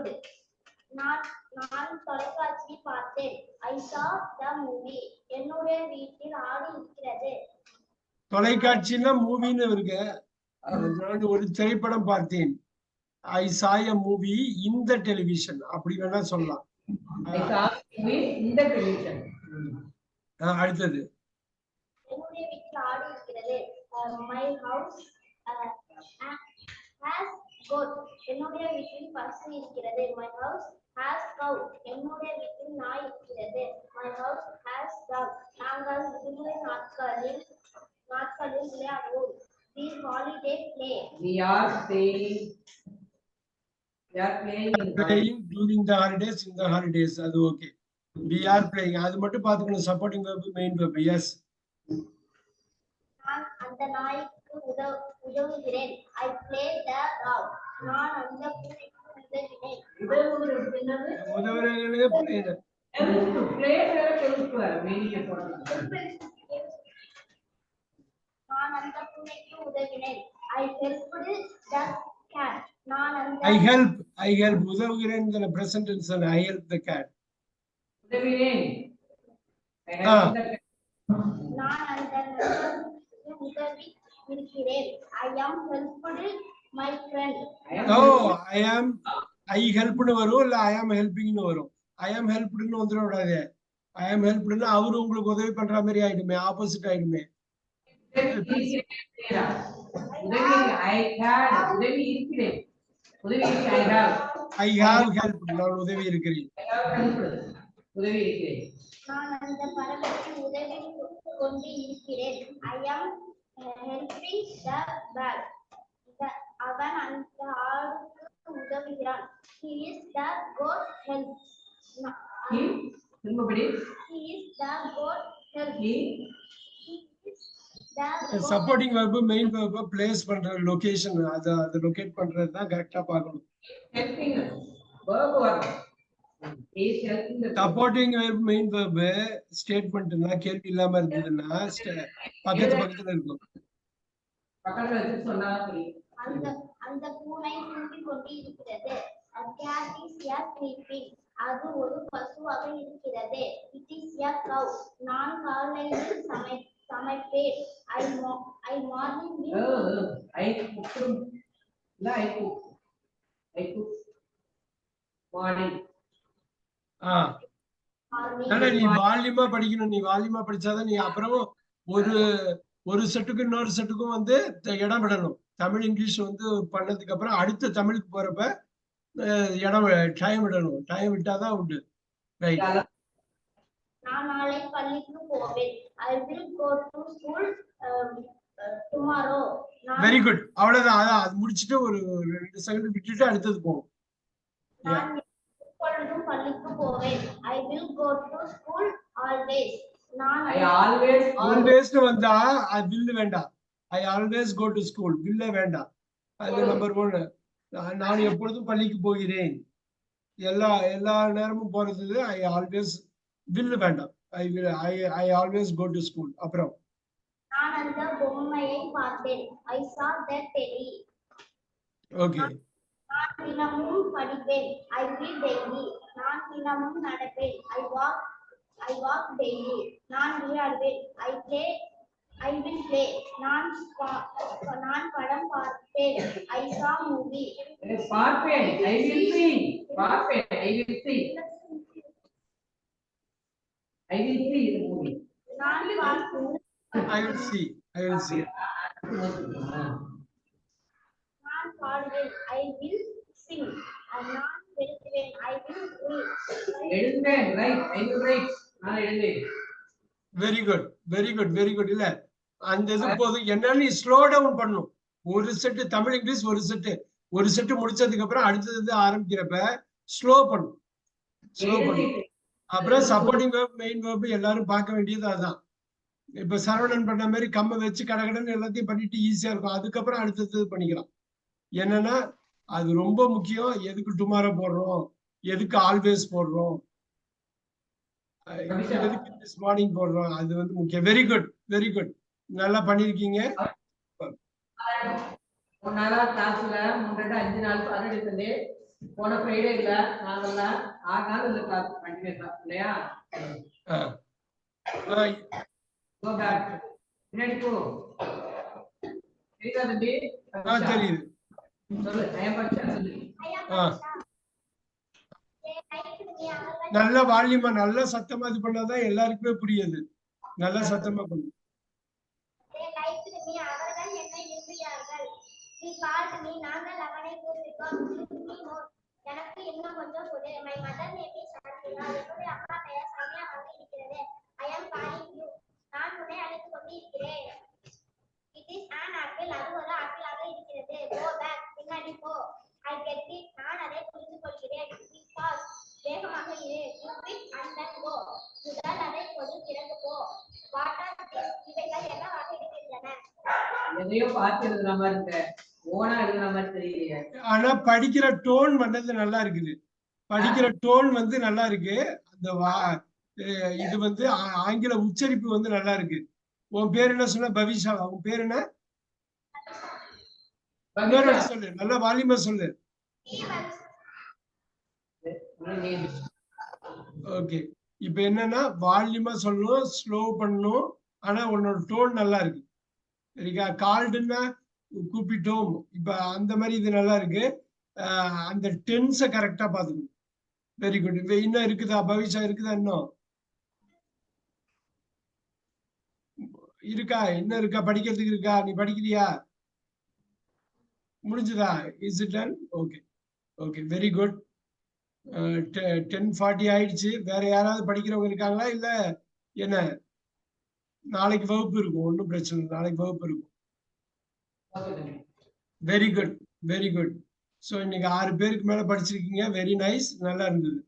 நான் தொலைக்காட்சி பார்த்தேன். I saw the movie. என்னுடைய வீட்டில் ஆடு இருக்கிறது. தொலைக்காட்சினா மூவின்னு இருக்கு. நான் ஒரு திரைப்படம் பார்த்தேன். I saw a movie in the television. அப்படி வேணா சொல்லலாம். I saw a movie in the television. அடுத்தது. என்னுடைய வீட்டில் ஆடு இருக்கிறது. My house has goat. என்னுடைய வீட்டில் பசு இருக்கிறது. My house has cow. என்னுடைய வீட்டில் நாய் இருக்கிறது. My house has dog. நாங்கள் விடுமுறை நாட்களில் விளையாடுவோம். We holiday play. We are playing during the holidays, in the holidays. அது ஓகே. We are playing. அது மட்டும் பாத்துக்கணும். Supporting verb, main verb. Yes. நான் அந்த நாய்க்கு உதவுகிறேன். I play the dog. நான் அந்த பூனைக்கு உதவினேன். உதவுகிறது என்னது? உதவுறதுல play சொல்லுவார். மீனிங் போடுங்க. நான் அந்த பூனைக்கு உதவினேன். I helped the cat. I help உதவுகிறேன் இந்த present tense. I help the cat. உதவினேன். நான் அந்த உதவி இருக்கிறேன். I am helped my friend. I helped வரும் இல்ல I am helping னு வரும். I am helped னு வந்துட கூடாது. I am helped னா அவரு உங்களுக்கு உதவி பண்ற மாதிரி ஆயிடுமே, ஆப்போசிட் ஆயிடுமே. I have helped. நான் உதவி இருக்கிறேன். நான் அந்த பறவைக்கு உதவி கொண்டு இருக்கிறேன். I am helping the bird. அவன் அந்த ஆடுக்கு உதவுகிறான். He is the goat helps. He is the goat helps. Supporting verb, main verb place பண்ற லொகேஷன், அது லொகேட் பண்றது தான் கரெக்டா பார்க்கணும். சப்போர்ட்டிங் வெர்ப், மெயின் வெர்ப் ஸ்டேட்மென்ட்னா கேள்வி இல்லாம இருந்ததுன்னா பக்கத்துல இருக்கும். பக்கத்துல வச்சு சொன்னா புரியும். அந்த பூனை தூங்கிக் கொண்டு இருக்கிறது. A cat is sleeping. அது ஒரு பசுவாக இருக்கிறது. It is a cow. நான் காலையில் சமைப்பேன். I morning I cook morning. நீ வால்யூமா படிக்கணும். நீ வால்யூமா படிச்சாதான் நீ அப்புறம் ஒரு செட்டுக்கு இன்னொரு செட்டுக்கும் வந்து இடம் விடணும். தமிழ் இங்கிலீஷ் வந்து பண்ணதுக்கு அப்புறம் அடுத்த தமிழுக்கு போறப்ப டைம் விடணும். டைம் விட்டாதான் உண்டு. ரைட். நான் நாளை பள்ளிக்கு போவேன். I will go to school tomorrow. Very good. அவ்வளவுதான். அதான் அது முடிச்சிட்டு ஒரு 2 செகண்ட் விட்டுட்டு அடுத்தது போகும். நான் எப்பொழுதும் பள்ளிக்கு போவேன். I will go to school always. நான் I always வந்தா அது will வேண்டாம். I always go to school. will வேண்டாம். அது நம்பர் 1. நான் எப்பொழுதும் பள்ளிக்கு போகிறேன். எல்லா நேரமும் போறது I always will வேண்டாம். I always go to school. அப்புறம் நான் அந்த பொம்மையை பார்த்தேன். I saw that teddy. Okay. நான் தினமும் படிப்பேன். I read daily. நான் தினமும் நடப்பேன். I walk daily. நான் விளையாடுவேன். I will play. நான் படம் பார்ப்பேன். I saw movie. பார்ப்பேன். I will see. பார்ப்பேன். I will see. I will see the movie. நான் பார்ப்பேன். I will see. நான் பாடுவேன். I will sing. நான் எழுதுவேன். I will read. எழுதுவேன். Right. I will write. நான் எழுதுவேன். Very good. இல்ல அந்த இது போதும். என்னன்னு ஸ்லோ டவுன் பண்ணும். ஒரு செட்டு தமிழ் இங்கிலீஷ் ஒரு செட்டு முடிச்சதுக்கு அப்புறம் அடுத்தது ஆரம்பிக்கிறப்ப ஸ்லோ பண்ணும். அப்புறம் சப்போர்ட்டிங் வெர்ப் மெயின் வெர்ப் எல்லாரும் பார்க்க வேண்டியது அதுதான். இப்ப சரவணன் பண்ண மாதிரி கம்ம வச்சு கடகடன்னு எல்லாத்தையும் பண்ணிட்டு ஈஸியா இருக்கும். அதுக்கப்புறம் அடுத்தது பண்ணிக்கலாம். என்னன்னா அது ரொம்ப முக்கியம். எதுக்கு டுமாரோ போடுறோம், எதுக்கு ஆல்வேஸ் போடுறோம், எதுக்கு திஸ் மார்னிங் போடுறோம், அது வந்து முக்கியம். Very good. நல்லா பண்ணிருக்கீங்க. நாளா கிளாஸ்ல 3-5 நாள் சாட்டர்டே சண்டே போன ஃப்ரைடே இல்ல நாங்கல்ல 6 நாள் இல்ல கிளாஸ் கண்டினியூஸா இல்லையா? Go back. பின்னாடி போ. தெரியுதா தம்பி? தெரியுது. சொல்லு. ஐயம் படிச்சா சொல்லு. நல்ல வால்யூமா நல்ல சத்தமா இது பண்ணாதான் எல்லாருக்குமே புரியுது. நல்ல சத்தமா பண்ணு. அவர்கள் என்னை விரும்பினார்கள். He called me. நாங்கள் அவனை கூப்பிட்டோம். எனக்கு இன்னும் கொஞ்சம் கொடு. My mother name is Sharmila. என்னுடைய அம்மா பெயர் சௌமியாவாக இருக்கிறது. I am calling you. நான் உன்னை அழைத்துக் கொண்டிருக்கிறேன். It is an apple. அது ஒரு ஆப்பிளாக இருக்கிறது. Go back. பின்னாடி போ. I get it. நான் அதை புரிந்து கொள்கிறேன். Be fast. வேகமாக இரு. You pick and then go. முதல் அதை கொடு, பிறகு போ. What are these? இவைகள் என்னவாக இருக்கின்றன? எதையோ பார்த்து எழுதுற மாதிரி இருக்கு. ஓனா எழுதுற மாதிரி தெரியலையே. ஆனா படிக்கிற டோன் பண்ணது நல்லா இருக்குது. நல்லா இருக்கு. அந்த இது வந்து ஆங்கில உச்சரிப்பு வந்து நல்லா இருக்கு. உன் பேர் என்ன சொன்ன? பவிஷா. உன் பேர் என்ன? சொல்லு. நல்ல வால்யூமா சொல்லு. ஓகே. இப்ப என்னன்னா வால்யூமா சொல்லணும், ஸ்லோ பண்ணணும். ஆனா உன்னோட டோன் நல்லா இருக்கு. சரிக்கா? கால்டுன்னா கூப்பிட்டோம். இப்ப அந்த மாதிரி இது நல்லா இருக்கு. அந்த டென்ஸை கரெக்டா பாத்துக்கணும். Very good. இன்னும் இருக்குதா பவிஷா? இருக்குதா? இன்னும் இருக்கா? படிக்கிறதுக்கு இருக்கா? நீ படிக்கிறியா? முடிஞ்சுதா? Is it done? Okay very good. 10:40 ஆயிடுச்சு. வேற யாராவது படிக்கிறவங்க இருக்காங்களா? இல்ல என்ன நாளைக்கு வகுப்பு இருக்கும். ஒன்றும் பிரச்சனை இல்லை. நாளைக்கு வகுப்பு இருக்கும். Very good. ஸோ இன்னைக்கு 6 பேருக்கு மேல படிச்சிருக்கீங்க. Very nice. நல்லா இருந்தது.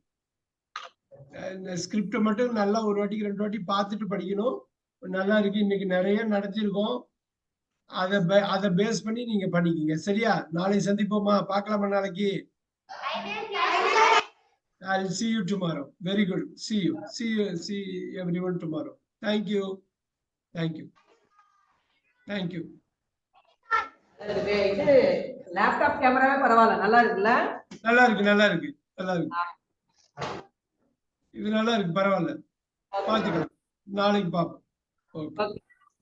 இந்த ஸ்கிரிப்டை மட்டும் நல்லா ஒரு வாட்டிக்கு 2 வாட்டி பார்த்துட்டு படிக்கணும். நல்லா இருக்கு. இன்னைக்கு நிறைய நடத்திருக்கோம். அதை பேஸ் பண்ணி நீங்க பண்ணிக்கீங்க. சரியா? நாளை சந்திப்போமா? பார்க்கலாமா நாளைக்கு? I'll see you tomorrow. Very good. See everyone tomorrow. Thank you. இது லேப்டாப் கேமராவே பரவாயில்ல. நல்லா இருக்குல்ல? நல்லா இருக்கு. இது நல்லா இருக்கு. பரவாயில்ல. பாத்துக்கலாம். நாளைக்கு பார்ப்போம். ஓகே.